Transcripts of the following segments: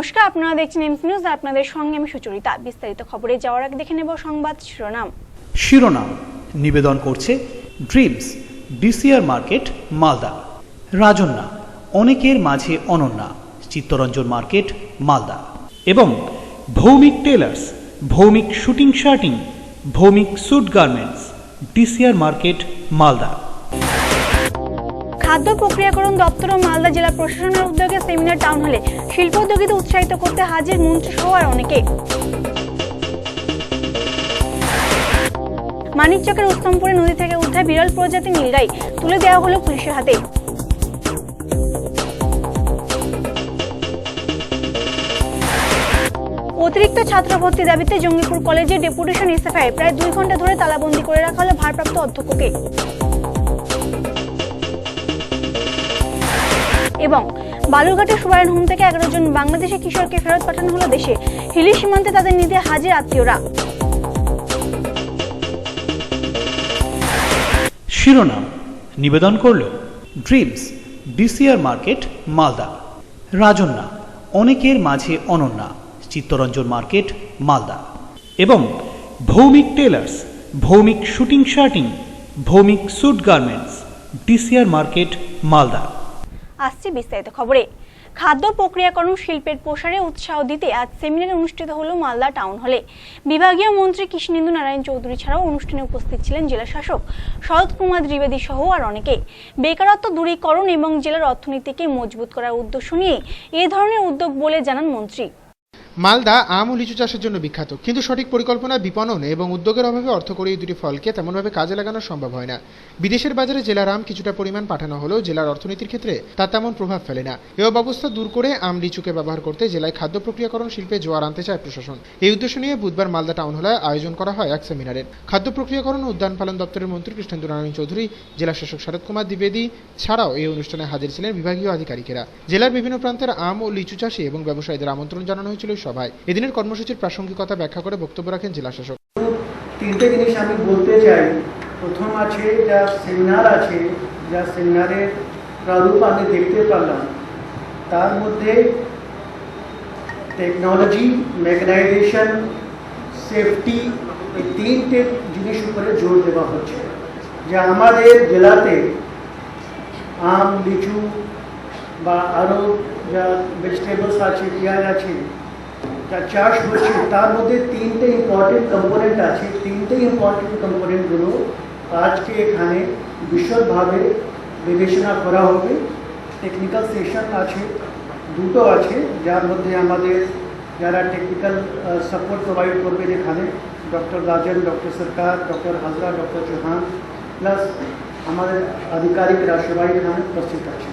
নমস্কার, আপনারা দেখছেন এমস নিউজ। আপনাদের সঙ্গে আমি সুচরিতা। বিস্তারিত খবরে যাওয়ার আগে দেখে নেব সংবাদ শিরোনাম। নিবেদন করছে ড্রিমস ডিসিআর মার্কেট মালদা। রাজন্যা অনেকের মাঝে অনন্যা, চিত্তরঞ্জন মার্কেট মালদা এবং Bhowmik tailors, Bhowmik suiting shirting, Bhowmik suit garments, DCR market Malda. খাদ্য প্রক্রিয়াকরণ দপ্তর ও মালদা জেলা প্রশাসনের উদ্যোগে সেমিনার টাউন হলে শিল্পোদ্যোগীদের উৎসাহিত করতে হাজির মন্ত্রী সহ আর অনেকে। মানিকচকের উত্তমপুরে নদী থেকে উদ্ধার বিরল প্রজাতির নীলগাই, তুলে দেওয়া হলো পুলিশের হাতে। অতিরিক্ত ছাত্র ভর্তি দাবিতে জঙ্গিপুর কলেজের ডেপুটেশন এসএফআই প্রায় 2 ঘন্টা ধরে তালাবন্দি করে রাখা হলো ভারপ্রাপ্ত অধ্যক্ষকে। এবং বালুরঘাটের সুবায়ন হোম থেকে 11 জন বাংলাদেশি কিশোরকে ফেরত পাঠানো হলো দেশে। হিলি সীমান্তে তাদের নিতে হাজির আত্মীয়রা। শিরোনাম নিবেদন করল ড্রিমস ডিসিআর মার্কেট মালদা। রাজন্যা অনেকের মাঝে অনন্যা, চিত্তরঞ্জন মার্কেট মালদা এবং Bhowmik tailors, Bhowmik suiting shirting, Bhowmik suit garments, DCR market Malda. আসছে বিস্তারিত খবরে। খাদ্য প্রক্রিয়াকরণ শিল্পের প্রসারে উৎসাহ দিতে আজ সেমিনার অনুষ্ঠিত হলো মালদা টাউন হলে। বিভাগীয় মন্ত্রী কৃষ্ণেন্দু নারায়ণ চৌধুরী ছাড়াও অনুষ্ঠানে উপস্থিত ছিলেন জেলা শাসক শরৎ কুমার দ্বিবেদী সহ আর অনেকে। বেকারত্ব দূরীকরণ এবং জেলার অর্থনীতিকে মজবুত করার উদ্দেশ্য নিয়ে এ ধরনের উদ্যোগ বলে জানান মন্ত্রী। মালদা আম ও লিচু চাষের জন্য বিখ্যাত, কিন্তু সঠিক পরিকল্পনা, বিপণন এবং উদ্যোগের অভাবে অর্থ করে এই দুটি ফলকে তেমনভাবে কাজে লাগানো সম্ভব হয় না। বিদেশের বাজারে জেলার আম কিছুটা পরিমাণ পাঠানো হলেও জেলার অর্থনীতির ক্ষেত্রে তা তেমন প্রভাব ফেলে না। এই অবস্থা দূর করে আম লিচুকে ব্যবহার করতে জেলায় খাদ্য প্রক্রিয়াকরণ শিল্পে জোয়ার আনতে চায় প্রশাসন। এই উদ্দেশ্য নিয়ে বুধবার মালদা টাউন হলে আয়োজন করা হয় এক সেমিনারের। খাদ্য প্রক্রিয়াকরণ ও উদ্যান পালন দপ্তরের মন্ত্রী কৃষ্ণেন্দু নারায়ণ চৌধুরী, জেলা শাসক শরৎ কুমার দ্বিবেদী ছাড়াও এই অনুষ্ঠানে হাজির ছিলেন বিভাগীয় আধিকারিকেরা। জেলার বিভিন্ন প্রান্তের আম ও লিচু চাষী এবং ব্যবসায়ীদের আমন্ত্রণ জানানো হয়েছিল এই সভায়। এদিনের কর্মসূচির প্রাসঙ্গিকতা ব্যাখ্যা করে বক্তব্য রাখেন জেলা শাসক। তিনটে জিনিস আমি বলতে চাই। প্রথম আছে যা সেমিনার আছে, যা সেমিনারের প্রারূপ আমি দেখতে পারলাম, তার মধ্যে টেকনোলজি, মেকানাইজেশন, সেফটি, এই তিনটে জিনিস উপরে জোর দেওয়া হচ্ছে। যা আমাদের জেলাতে আম, লিচু বা আরও যা ভেজিটেবলস আছে, পেঁয়াজ আছে, যা চাষ হচ্ছে, তার মধ্যে তিনটে ইম্পর্টেন্ট কম্পোনেন্ট আছে। তিনটে ইম্পর্টেন্ট কম্পোনেন্টগুলো আজকে এখানে বিশদভাবে বিবেচনা করা হবে। টেকনিক্যাল সেশন আছে, দুটো আছে, যার মধ্যে আমাদের যারা টেকনিক্যাল সাপোর্ট প্রোভাইড করবেন এখানে doctor Rajan, doctor Sarkar, doctor Hazra, doctor Chauhan, plus আমাদের আধিকারিকরা সবাই এখানে উপস্থিত আছে।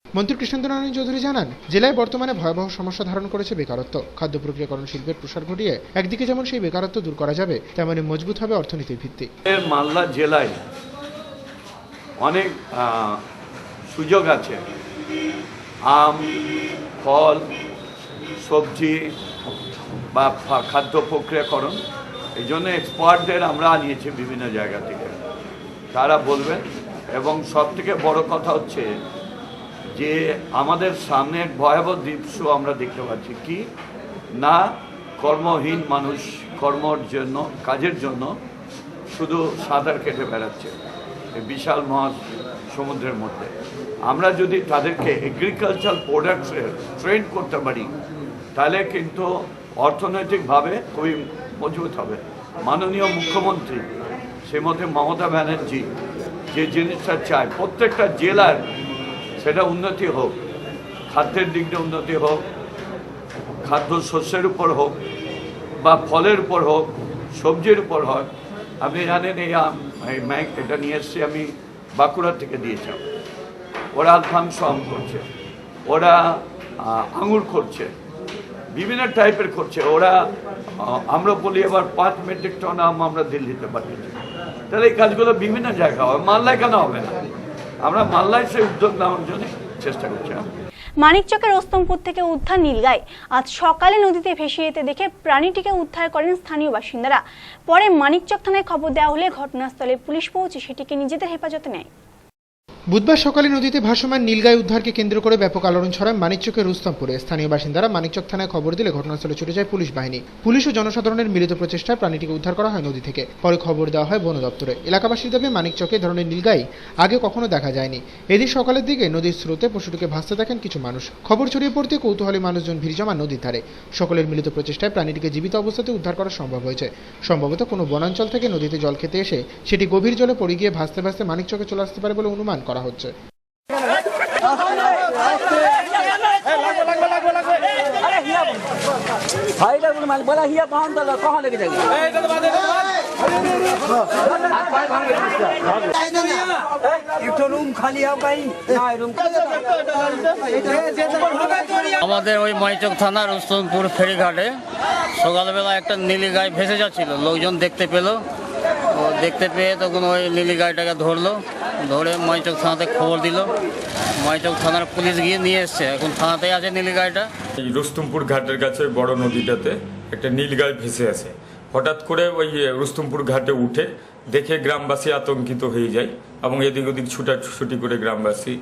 মন্ত্রী কৃষ্ণেন্দু নারায়ণ চৌধুরী জানান, জেলায় বর্তমানে ভয়াবহ সমস্যা ধারণ করেছে বেকারত্ব। খাদ্য প্রক্রিয়াকরণ শিল্পের প্রসার ঘটিয়ে একদিকে যেমন সেই বেকারত্ব দূর করা যাবে, তেমনি মজবুত হবে অর্থনীতির ভিত্তি। মালদা জেলায় অনেক সুযোগ আছে। আম, ফল, সবজি বা খাদ্য প্রক্রিয়াকরণ, এই জন্য এক্সপার্টদের আমরা আনিয়েছি বিভিন্ন জায়গা থেকে, তারা বলবেন। এবং সব থেকে বড় কথা হচ্ছে যে আমাদের সামনে এক ভয়াবহ দৃশ্য আমরা দেখতে পাচ্ছি, কি না কর্মহীন মানুষ কর্মর জন্য, কাজের জন্য শুধু সাঁতার কেটে বেড়াচ্ছে এই বিশাল মহা সমুদ্রের মধ্যে। আমরা যদি তাদেরকে এগ্রিকালচার প্রোডাক্টসে ট্রেন করতে পারি, তাহলে কিন্তু অর্থনৈতিকভাবে খুবই মজবুত হবে। মাননীয় মুখ্যমন্ত্রী শ্রীমতী মমতা ব্যানার্জি যে জিনিসটা চায় প্রত্যেকটা জেলার, সেটা উন্নতি হোক, খাদ্যের দিক দিয়ে উন্নতি হোক, খাদ্য শস্যের উপর হোক বা ফলের উপর হোক, সবজির উপর হোক। আপনি জানেন এই এটা নিয়ে এসছি আমি বাঁকুড়া থেকে দিয়েছিলাম। ওরা আলফাংস আম করছে, ওরা আঙুর করছে, বিভিন্ন টাইপের করছে ওরা। আমরা বলি এবার 5 মেট্রিক টন আম আমরা দিল্লিতে পাঠিয়েছি। তাহলে এই কাজগুলো বিভিন্ন জায়গায় হবে, মালদায় কেন হবে না? আমরা মালদায় সেই উদ্যোগ নেওয়ার জন্য চেষ্টা করছি। মানিকচকের ওস্তমপুর থেকে উদ্ধার নীলগাই আজ সকালে নদীতে ভেসে যেতে দেখে প্রাণীটিকে উদ্ধার করেন স্থানীয় বাসিন্দারা। পরে মানিকচক থানায় খবর দেওয়া হলে ঘটনাস্থলে পুলিশ পৌঁছে সেটিকে নিজেদের হেফাজতে নেয়। বুধবার সকালে নদীতে ভাসমান নীলগাই উদ্ধারকে কেন্দ্র করে ব্যাপক আলোড়ন ছড়ায় মানিকচকের রুস্তমপুরে। স্থানীয় বাসিন্দারা মানিকচক থানায় খবর দিলে ঘটনাস্থলে ছুটে যায় পুলিশ বাহিনী। পুলিশ ও জনসাধারণের মিলিত প্রচেষ্টায় প্রাণীটিকে উদ্ধার করা হয় নদী থেকে। পরে খবর দেওয়া হয় বন দপ্তরে। এলাকাবাসীর দাবি মানিকচকে ধরনের নীলগাই আগে কখনো দেখা যায়নি। এদিন সকালের দিকে নদীর স্রোতে পশুটিকে ভাসতে দেখেন কিছু মানুষ। খবর ছড়িয়ে পড়তে কৌতূহলী মানুষজন ভিড় জমান নদীর ধারে। সকলের মিলিত প্রচেষ্টায় প্রাণীটিকে জীবিত অবস্থাতে উদ্ধার করা সম্ভব হয়েছে। সম্ভবত কোনো বনাঞ্চল থেকে নদীতে জল খেতে এসে সেটি গভীর জলে পড়ে গিয়ে ভাসতে ভাসতে মানিকচকে চলে আসতে পারে বলে অনুমান করা হচ্ছে। আমাদের ওই মানিকচক থানার রুস্তমপুর ফেরিঘাটে সকালবেলা একটা নীলি গাই ভেসে যাচ্ছিল। লোকজন দেখতে পেল, দেখতে পেয়ে তখন ওই নীলি গাইটাকে ধরে মানিকচক থানাতে খবর দিল। মানিকচক থানার পুলিশ গিয়ে নিয়ে এসছে, এখন থানাতেই আছে নীলি গাইটা। এই রুস্তমপুর ঘাটের কাছে বড় নদীটাতে একটা নীলগাই ভেসে আছে। হঠাৎ করে ওই রুস্তমপুর ঘাটে উঠে দেখে গ্রামবাসী আতঙ্কিত হয়ে যায় এবং এদিক ওদিক ছুটাছুটি করে গ্রামবাসী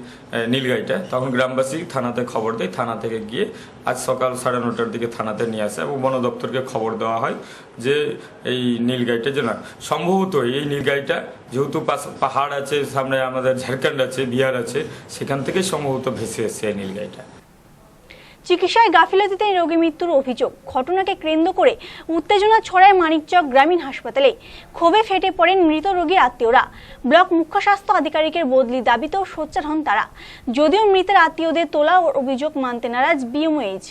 নীলগাইটা, তখন গ্রামবাসী থানাতে খবর দেয়। থানা থেকে গিয়ে আজ সকাল 9:30টার দিকে থানাতে নিয়ে আসে এবং বন দপ্তরকে খবর দেওয়া হয় যে এই নীলগাইটা যে না, সম্ভবত এই নীলগাইটা যেহেতু পাহাড় আছে, সামনে আমাদের ঝাড়খণ্ড আছে, বিহার আছে, সেখান থেকে সম্ভবত ভেসে এসছে এই নীলগাইটা। চিকিৎসায় গাফিলতিতে রোগী মৃত্যুর অভিযোগ। ঘটনাকে কেন্দ্র করে উত্তেজনা ছড়ায় মানিকচক গ্রামীণ হাসপাতালে। ক্ষোভে ফেটে পড়েন মৃত রোগীর আত্মীয়রা। ব্লক মুখ্য স্বাস্থ্য আধিকারিকের বদলি দাবিতেও সোচ্চার হন তারা। যদিও মৃতের আত্মীয়দের তোলা অভিযোগ মানতে নারাজ বিএমওএইচ।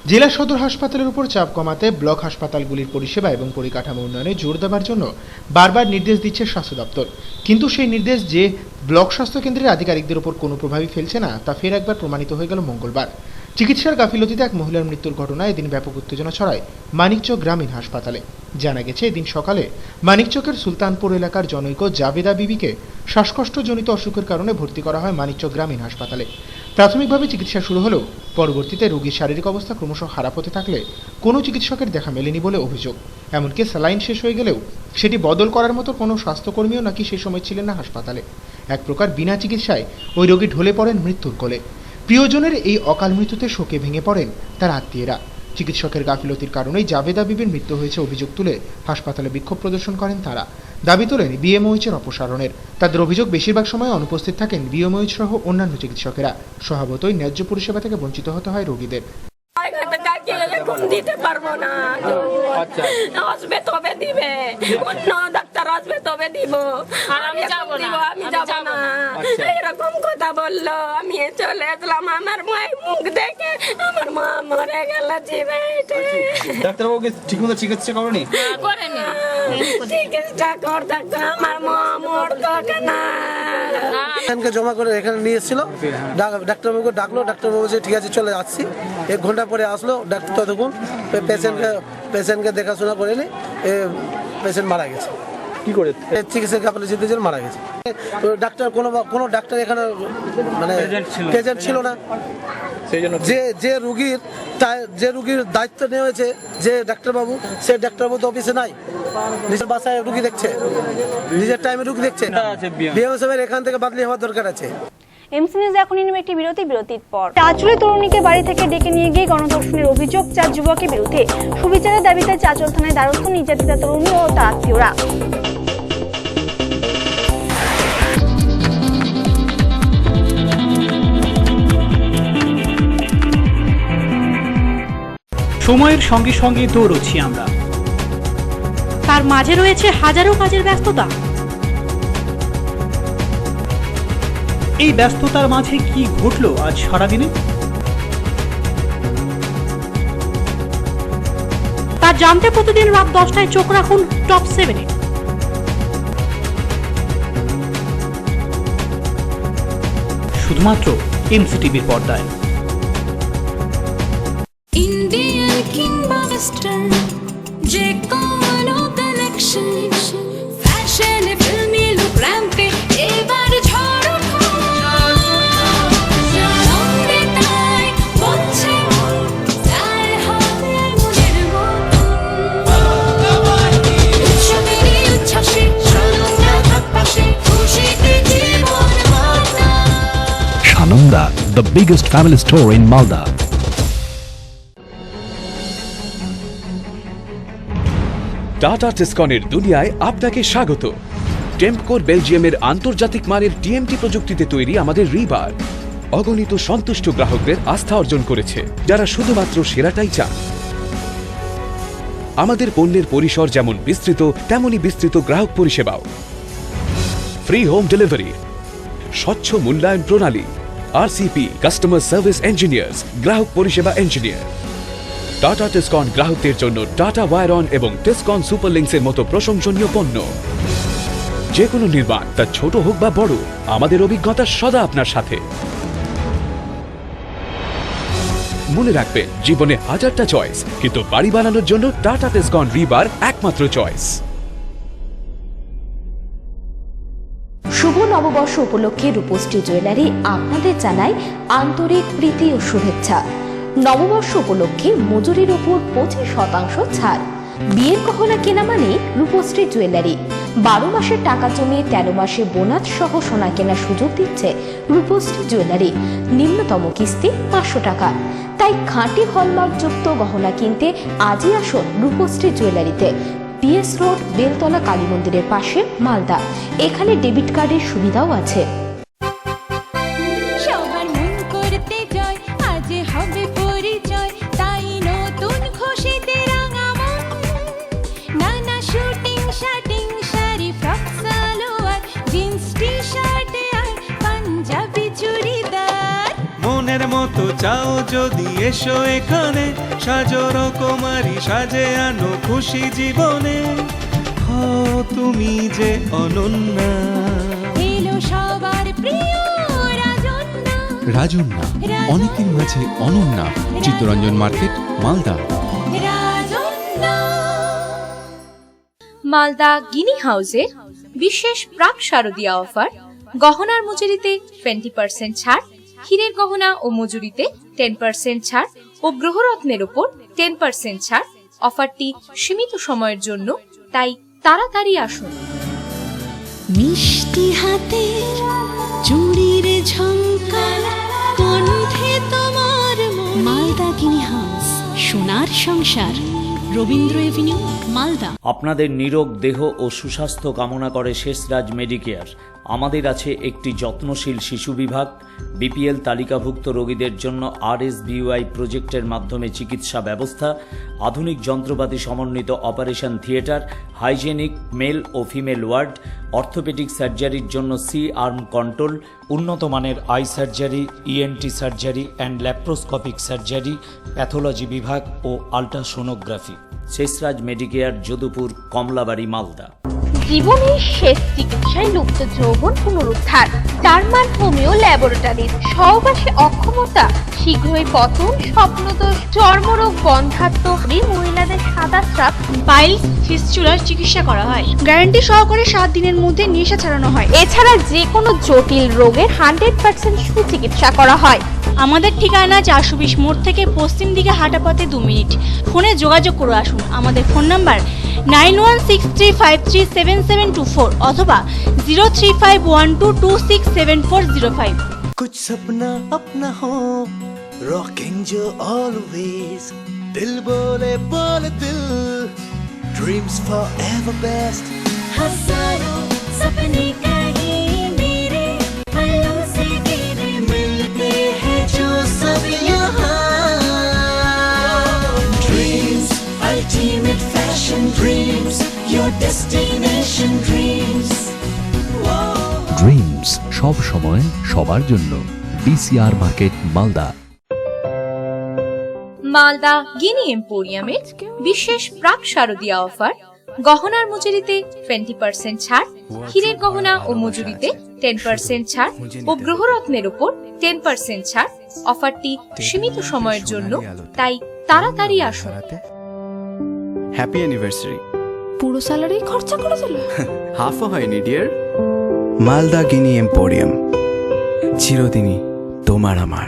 জেলা সদর হাসপাতালের উপর চাপ কমাতে ব্লক হাসপাতালগুলির পরিষেবা এবং পরিকাঠামো উন্নয়নে জোর দেওয়ার জন্য বারবার নির্দেশ দিচ্ছে স্বাস্থ্য দপ্তর। কিন্তু সেই নির্দেশ যে ব্লক স্বাস্থ্য কেন্দ্রের আধিকারিকদের উপর কোনো প্রভাবই ফেলছে না, তা ফের একবার প্রমাণিত হয়ে গেল মঙ্গলবার। চিকিৎসার গাফিলতিতে এক মহিলার মৃত্যুর ঘটনায় এদিন ব্যাপক উত্তেজনা ছড়ায় মানিকচক গ্রামীণ হাসপাতালে। জানা গেছে এদিন সকালে মানিকচকের সুলতানপুর এলাকার জনৈক জাবেদা বিবিকে শ্বাসকষ্টজনিত অসুখের কারণে ভর্তি করা হয় মানিকচক গ্রামীণ হাসপাতালে। প্রাথমিকভাবে চিকিৎসা শুরু হলেও পরবর্তীতে রোগীর শারীরিক অবস্থা ক্রমশ খারাপ হতে থাকলে কোনো চিকিৎসকের দেখা মেলেনি বলে অভিযোগ। এমনকি স্যালাইন শেষ হয়ে গেলেও সেটি বদল করার মতো কোনো স্বাস্থ্যকর্মীও নাকি সে সময় ছিলেন না হাসপাতালে। এক প্রকার বিনা চিকিৎসায় ওই রোগী ঢলে পড়েন মৃত্যুর কোলে। প্রিয়জনের এই অকাল মৃত্যুতে শোকে ভেঙে পড়েন তার আত্মীয়রা। চিকিৎসকের গাফিলতির কারণেই জাবেদা বিবির মৃত্যু হয়েছে অভিযোগ তুলে হাসপাতালে বিক্ষোভ প্রদর্শন করেন তারা। দাবি তোলেন বিএমওএইচের অপসারণের। তাদের অভিযোগ বেশিরভাগ সময় অনুপস্থিত থাকেন বিএমওএইচ সহ অন্যান্য চিকিৎসকেরা। স্বভাবতই ন্যায্য পরিষেবা থেকে বঞ্চিত হতে হয় রোগীদের। দিতে পারবো না, আসবে তবে দিবে, অন্য ডাক্তার আসবে তবে দিব, আমি যাবো না, এরকম কথা বললো। আমি চলে আসলাম, আমার মায়ের মুখ দেখে আমার মা মরে গেল। ডাক্তারবাবুকে ঠিকমতো চিকিৎসা করেনি? চিকিৎসা করতে আমার মা মরতো কেনা। জমা করে এখানে নিয়ে এসেছিল, ডাক্তারবাবুকে ডাকলো, ডাক্তারবাবু বলছে ঠিক আছে চলে আসছি। 1 ঘন্টা পরে আসলো ডাক্তার, ততক্ষণ পেশেন্টকে দেখাশোনা করেনি, পেশেন্ট মারা গেছে। কি করে চিকিৎসা গাফিলতির জন্য মারা গেছে। ডাক্তার কোনো ডাক্তার এখানে মানে প্রেজেন্ট ছিল না। যে রুগীর দায়িত্ব নেওয়া যে ডাক্তারবাবু, সে ডাক্তারবাবু তো অফিসে নাই, নিজের বাসায় রুগী দেখছে, নিজের টাইমে রুগী দেখছে। বিএমএসএর এখান থেকে বদলি হওয়ার দরকার আছে। এমসি নিউজ এখনই নেবে একটি বিরতির পর। চাঁচলে তরুণীকে বাড়ি থেকে ডেকে নিয়ে গিয়ে গণধর্ষণের অভিযোগ 4 যুবকের বিরুদ্ধে। সুবিচারের দাবিতে চাঁচল থানায় দ্বারস্থ নির্যাতিতা তরুণী ও তার আত্মীয়রা। সময়ের সঙ্গে সঙ্গে দৌড়চ্ছি আমরা, তার মাঝে রয়েছে হাজারো কাজের ব্যস্ততা। এই ব্যস্ততার মাঝে কি ঘটলো আজ সারাদিনে, তা জানতে প্রতিদিন রাত 10টায় চোখ রাখুন টপ 7-এ। শুধুমাত্র এমসিটিভির পর্দায়। ইন্ডিয়ান কিংবা ওয়েস্টার্ন, যে কোনো কালেকশন, ফ্যাশনে ফিল্মি লুক র্যাম্পে এবার ঝড় সঙ্গে তাই বলছে তাই হবে মনের উৎসবেরই উচ্ছ্বাসে চলুন না থাক পাশে, খুশিতে জীবন বাঁচা। the biggest family store in Malda. Tata টিসকনের দুনিয়ায় আপনাকে স্বাগত। টেম্পকোর বেলজিয়ামের আন্তর্জাতিক মানের টিএমটি প্রযুক্তিতে তৈরি আমাদের রিবার অগণিত সন্তুষ্ট গ্রাহকদের আস্থা অর্জন করেছে, যারা শুধুমাত্র সেরাটাই চান। আমাদের পণ্যের পরিসর যেমন বিস্তৃত, তেমনই বিস্তৃত গ্রাহক পরিষেবাও। ফ্রি হোম ডেলিভারি, স্বচ্ছ মূল্যায়ন প্রণালী, আরসিপি কাস্টমার সার্ভিস ইঞ্জিনিয়ার্স, গ্রাহক পরিষেবা ইঞ্জিনিয়ার। টাটা টিসকন গ্রাহকদের জন্য টাটা ওয়ারন এবং টিসকন সুপারলিংকসের মতো প্রশংসনীয় পণ্য। যে কোনো নির্মাণ, তা ছোট হোক বা বড়, আমাদের অভিজ্ঞতা সদা আপনার সাথে। মনে রাখবেন, জীবনে হাজারটা চয়েস, কিন্তু বাড়ি বানানোর জন্য টাটা টিসকন রিবার একমাত্র চয়েস। শুভ নববর্ষ উপলক্ষে রূপশ্রী জুয়েলারি আপনাদের জানায় আন্তরিক প্রীতি ও শুভেচ্ছা। নববর্ষ উপলক্ষে মজুরির উপর 25% ছাড়। বিয়ের গহনা কেনা মানে রূপশ্রী জুয়েলারি। 12 মাসের টাকা জমিয়ে 13 মাসে বোনাস সহ সোনা কেনার সুযোগ দিচ্ছে রূপশ্রী জুয়েলারি। নিম্নতম কিস্তি 500 টাকা। তাই খাঁটি হলমার্কযুক্ত গহনা কিনতে আজই আসুন রূপশ্রী জুয়েলারিতে। পিএস রোড, বেলতলা কালী মন্দিরের পাশে, মালদা। এখানে ডেবিট কার্ডের সুবিধাও আছে। সবার মন করতে জয়, আজ হবে পরিচয়, তাই নতুন খুশিতে রাঙা মন। নানা suiting shirting sari, frock salwar, jeans T shirt আর পাঞ্জাবি চুড়িদার। মনের মতো চাও যদি এসো এখানে, সাজো রকমারি সাজে আনো খুশি জীবনে। হও তুমি যে অনন্যা। এলো সবার প্রিয় রাজন্যা। রাজন্যা, অনেকের মাঝে অনন্যা। চিত্তরঞ্জন মার্কেট, মালদা। মালদা গিনি হাউসের বিশেষ প্রাক শারদীয়া অফার। গহনার মজুরিতে 20% ছাড়, হীরের গহনা ও মজুরিতে 10% ছাড় ও গ্রহরত্নের উপর 10% ছাড়। অফারটি সীমিত সময়ের জন্য, তাই তাড়াতাড়ি আসুন। মিষ্টি হাতের চুড়ির ঝংকার, কণ্ঠে তোমার মালদা গিনি হাউস, সোনার সংসার, রবীন্দ্র এভিনিউ, মালদা। আপনাদের নিরোগ দেহ ও সুস্বাস্থ্য কামনা করে শেষরাজ মেডিকেয়ার। আমাদের আছে একটি যত্নশীল শিশু বিভাগ। বিপিএল তালিকাভুক্ত রোগীদের জন্য RSBY প্রজেক্টের মাধ্যমে চিকিৎসা ব্যবস্থা, আধুনিক যন্ত্রপাতি সমন্বিত অপারেশন থিয়েটার, হাইজেনিক মেল ও ফিমেল ওয়ার্ড, অর্থোপেডিক সার্জারির জন্য C-আর্ম কন্ট্রোল, উন্নত মানের I surgery, ENT surgery and laparoscopic surgery, pathology বিভাগ ও আল্ট্রাসোনোগ্রাফি। শেষরাজ মেডিকেয়ার, যদুপুর, কমলাবাড়ি, মালদা। জীবনের শেষ চিকিৎসায় লুপ্ত যৌবন পুনরুদ্ধার। টারমান হোমিও ল্যাবরেটরিজ। সহবাসে অক্ষমতা, শীঘ্রই পতন, স্বপ্নদোষ, চর্মরোগ, বন্ধ্যাত্ব, মহিলাদের সাদা স্রাব, পাইলস, ফিস্চুলার চিকিৎসা করা হয়। গ্যারান্টি সহকারে 7 দিনের মধ্যে নেশা ছাড়ানো হয়। এছাড়া যে কোনো জটিল রোগের 100% সুচিকিৎসা করা হয়। আমাদের ঠিকানা 420 মোড় থেকে পশ্চিম দিকে হাঁটা পথে 2 মিনিট। ফোনে যোগাযোগ করে আসুন। আমাদের ফোন নাম্বার 9163537724 অথবা 035122674005। कुछ सपना अपना हो, रॉकिंग जो ऑलवेज, दिल बोले बोले दिल, ड्रीम्स फॉरएवर बेस्ट। हजारों सपने कहीं मेरे पलों से गिरे, मिलते हैं जो सब यहाँ, Dreams ultimate fashion Dreams, your destination Dreams. Dreams সব সময় সবার জন্য। DCR market, Malda. মালদা গিনি এম্পোরিয়ামের বিশেষ প্রাক শারদীয়া অফার। গহনার মজুরিতে 20% ছাড়, হীরের গহনা ও মজুরিতে 10% ছাড় ও গ্রহরত্নের উপর 10% ছাড়। অফারটি সীমিত সময়ের জন্য, তাই তাড়াতাড়ি আসুন। Happy anniversary. পুরো স্যালারি খরচা করে দিল। হাফও হয়নি ডিয়ার। মালদা গিনি এম্পোরিয়াম, চিরদিনই তোমার আমার।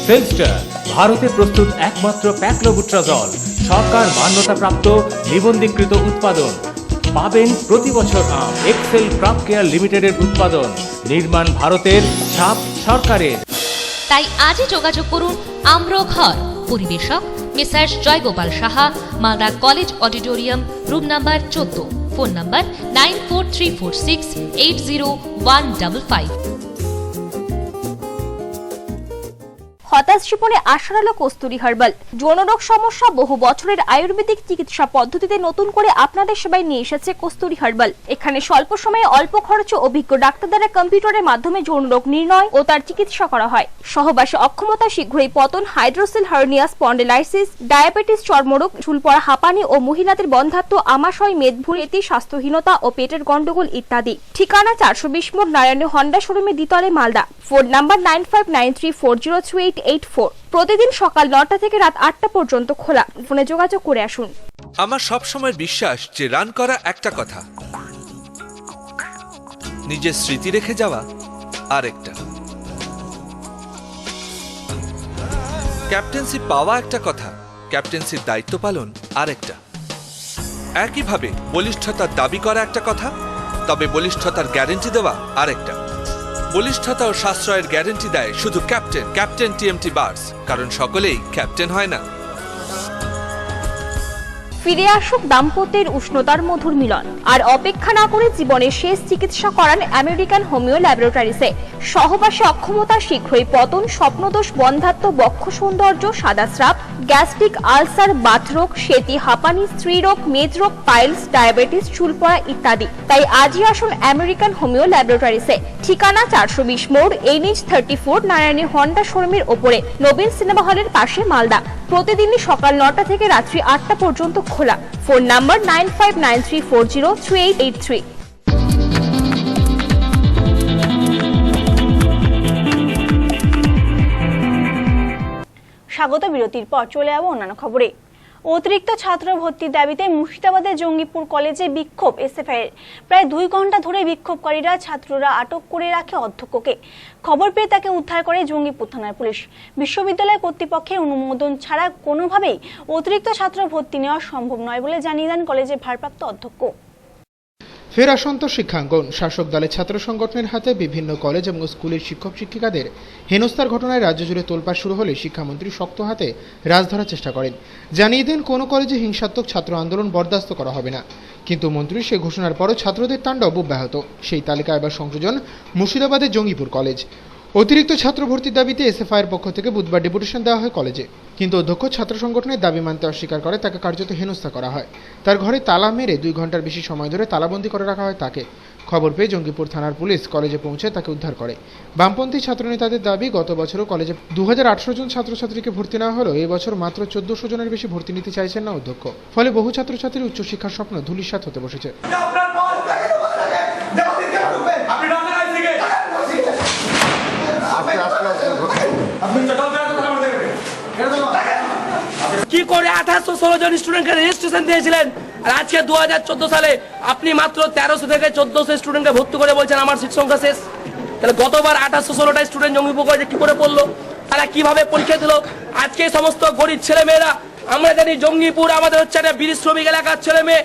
ফেলস্টার ভারতে প্রস্তুত একমাত্র প্যাক্লোবুট্রাজল, সরকার মান্যতাপ্রাপ্ত নিবন্ধীকৃত উৎপাদন। পাবেন প্রতি বছর আম। এক্সেল ক্রপ কেয়ার লিমিটেডের উৎপাদন, নির্মাণ ভারতের, ছাপ সরকারের। তাই আজই যোগাযোগ করুন আম্র ঘর। পরিবেশক Messrs Joygopal Saha, Malda college auditorium, room number 14। Phone number 9434680155। হতাশ জীবনে আশার আলো কস্তুরী হার্বাল। যৌনরোগ সমস্যা বহু বছরের আয়ুর্বেদিক চিকিৎসা পদ্ধতিতে নতুন করে আপনাদের সেবায় নিয়ে এসেছে কস্তুরী হার্বাল। এখানে স্বল্প সময়ে অল্প খরচে অভিজ্ঞ ডাক্তার দ্বারা কম্পিউটারের মাধ্যমে যৌনরোগ নির্ণয় ও তার চিকিৎসা করা হয়। সহবাসে অক্ষমতা, শীঘ্রই পতন, হাইড্রোসেল হার্নিয়া, স্পন্ডিলাইসিস, ডায়াবেটিস, চর্মরোগ, চুল পড়া, হাঁপানি ও মহিলাদের বন্ধ্যাত্ব, আমাশয়, মেদভুঁড়ি, স্বাস্থ্যহীনতা ও পেটের গন্ডগোল ইত্যাদি। ঠিকানা 420 মোড়, নারায়ণী হন্ডা শোরুমে, দ্বিতলে, মালদা। Phone number 9593402884। প্রতিদিন সকাল 9টা থেকে রাত 8টা পর্যন্ত খোলা। ফোনে যোগাযোগ করে আসুন। আমার সবসময় বিশ্বাস যে রান করা একটা কথা, নিজের স্মৃতি রেখে যাওয়া আরেকটা। ক্যাপ্টেন্সি পাওয়া একটা কথা, ক্যাপ্টেন্সির দায়িত্ব পালন আরেকটা। একইভাবে বলিষ্ঠতার দাবি করা একটা কথা, তবে বলিষ্ঠতার গ্যারেন্টি দেওয়া আরেকটা। বলিষ্ঠতা ও সাশ্রয়ের গ্যারেন্টি দেয় শুধু ক্যাপ্টেন টিএমটি বার্স, কারণ সকলেই ক্যাপ্টেন হয় না। ফিরে আসুক দাম্পত্যের উষ্ণতার মধুর মিলন। আর অপেক্ষা না করে জীবনের শেষ চিকিৎসা করান আমেরিকান হোমিও ল্যাবরেটরিজে। সহবাসে অক্ষমতা, শীঘ্রই পতন, স্বপ্নদোষ, বন্ধ্যাত্ব, বক্ষ সৌন্দর্য, সাদা স্রাব, গ্যাস্ট্রিক আলসার, বাতরোগ, সেতি, হাঁপানি, স্ত্রীরোগ, মেদরোগ, পাইলস, ডায়াবেটিস, চুল পড়া ইত্যাদি। তাই আজই আসুন আমেরিকান হোমিও ল্যাবরেটরিজে। ঠিকানা 420 মোড়, NH 34, নারায়ণী হন্ডা শোরুমের ওপরে, নবীন সিনেমা হলের পাশে, মালদা। প্রতিদিনই সকাল 9টা থেকে রাত্রি 8টা পর্যন্ত খোলা। Phone number 9593403883। স্বাগত বিরতির পর চলে যাব অন্যান্য খবরে। অতিরিক্ত ছাত্র ভর্তির দাবিতে মুর্শিদাবাদের জঙ্গিপুর কলেজে বিক্ষোভ এসএফআই। প্রায় 2 ঘন্টা ধরে বিক্ষোভকারীরা ছাত্ররা আটক করে রাখে অধ্যক্ষকে। খবর পেয়ে তাকে উদ্ধার করে জঙ্গিপুর থানার পুলিশ। বিশ্ববিদ্যালয় কর্তৃপক্ষের অনুমোদন ছাড়া কোনোভাবেই অতিরিক্ত ছাত্র ভর্তি নেওয়া সম্ভব নয় বলে জানিয়ে দেন কলেজের ভারপ্রাপ্ত অধ্যক্ষ। ফের অসন্তোষ শিক্ষাঙ্গন। শাসক দলের ছাত্র সংগঠনের হাতে বিভিন্ন কলেজ এবং স্কুলের শিক্ষক শিক্ষিকাদের হেনস্থার ঘটনায় রাজ্য জুড়ে তোলপাড় শুরু হলে শিক্ষামন্ত্রী শক্ত হাতে রাজ ধরার চেষ্টা করেন। জানিয়ে দেন কোনো কলেজে হিংসাত্মক ছাত্র আন্দোলন বরদাস্ত করা হবে না। কিন্তু মন্ত্রী সে ঘোষণার পরও ছাত্রদের তাণ্ডব অব্যাহত। সেই তালিকায় এবার সংযোজন মুর্শিদাবাদের জঙ্গিপুর কলেজ। অতিরিক্ত ছাত্র ভর্তির দাবিতে এসএফআইয়ের পক্ষ থেকে বুধবার ডেপুটেশন দেওয়া হয় কলেজে, কিন্তু অধ্যক্ষ ছাত্র সংগঠনের দাবি মানতে অস্বীকার করে তাকে কার্যত হেনস্থা করা হয়। তার ঘরে তালা মেরে 2 ঘন্টার বেশি সময় ধরে তালাবন্দি করে রাখা হয় তাকে। খবর পেয়ে জঙ্গিপুর থানার পুলিশ কলেজে পৌঁছে তাকে উদ্ধার করে। বামপন্থী ছাত্রনেতাদের দাবি, গত বছরও কলেজে 2800 জন ছাত্রছাত্রীকে ভর্তি নেওয়া হলো, এবছর মাত্র 1400 জনের বেশি ভর্তি নিতে চাইছেন না অধ্যক্ষ। ফলে বহু ছাত্রছাত্রীর উচ্চশিক্ষার স্বপ্ন ধূলিসাৎ হতে বসেছে। কি করে 1816 জন স্টুডেন্টকে রেজিস্ট্রেশন দিয়েছিলেন, আর আজকে 2014 সালে আপনি মাত্র 1300 থেকে 1400 স্টুডেন্টকে ভর্তি করে বলছেন আমার সিট সংখ্যা শেষ। তাহলে গতবার 1816টা স্টুডেন্ট জঙ্গিপুর কলেজে কি করে পড়লো, তারা কিভাবে পরীক্ষা দিল? আজকে সমস্ত গরিব ছেলে মেয়েরা, আমরা জানি জঙ্গিপুর আমাদের হচ্ছে একটা বিড়ি শ্রমিক এলাকার ছেলে মেয়ে,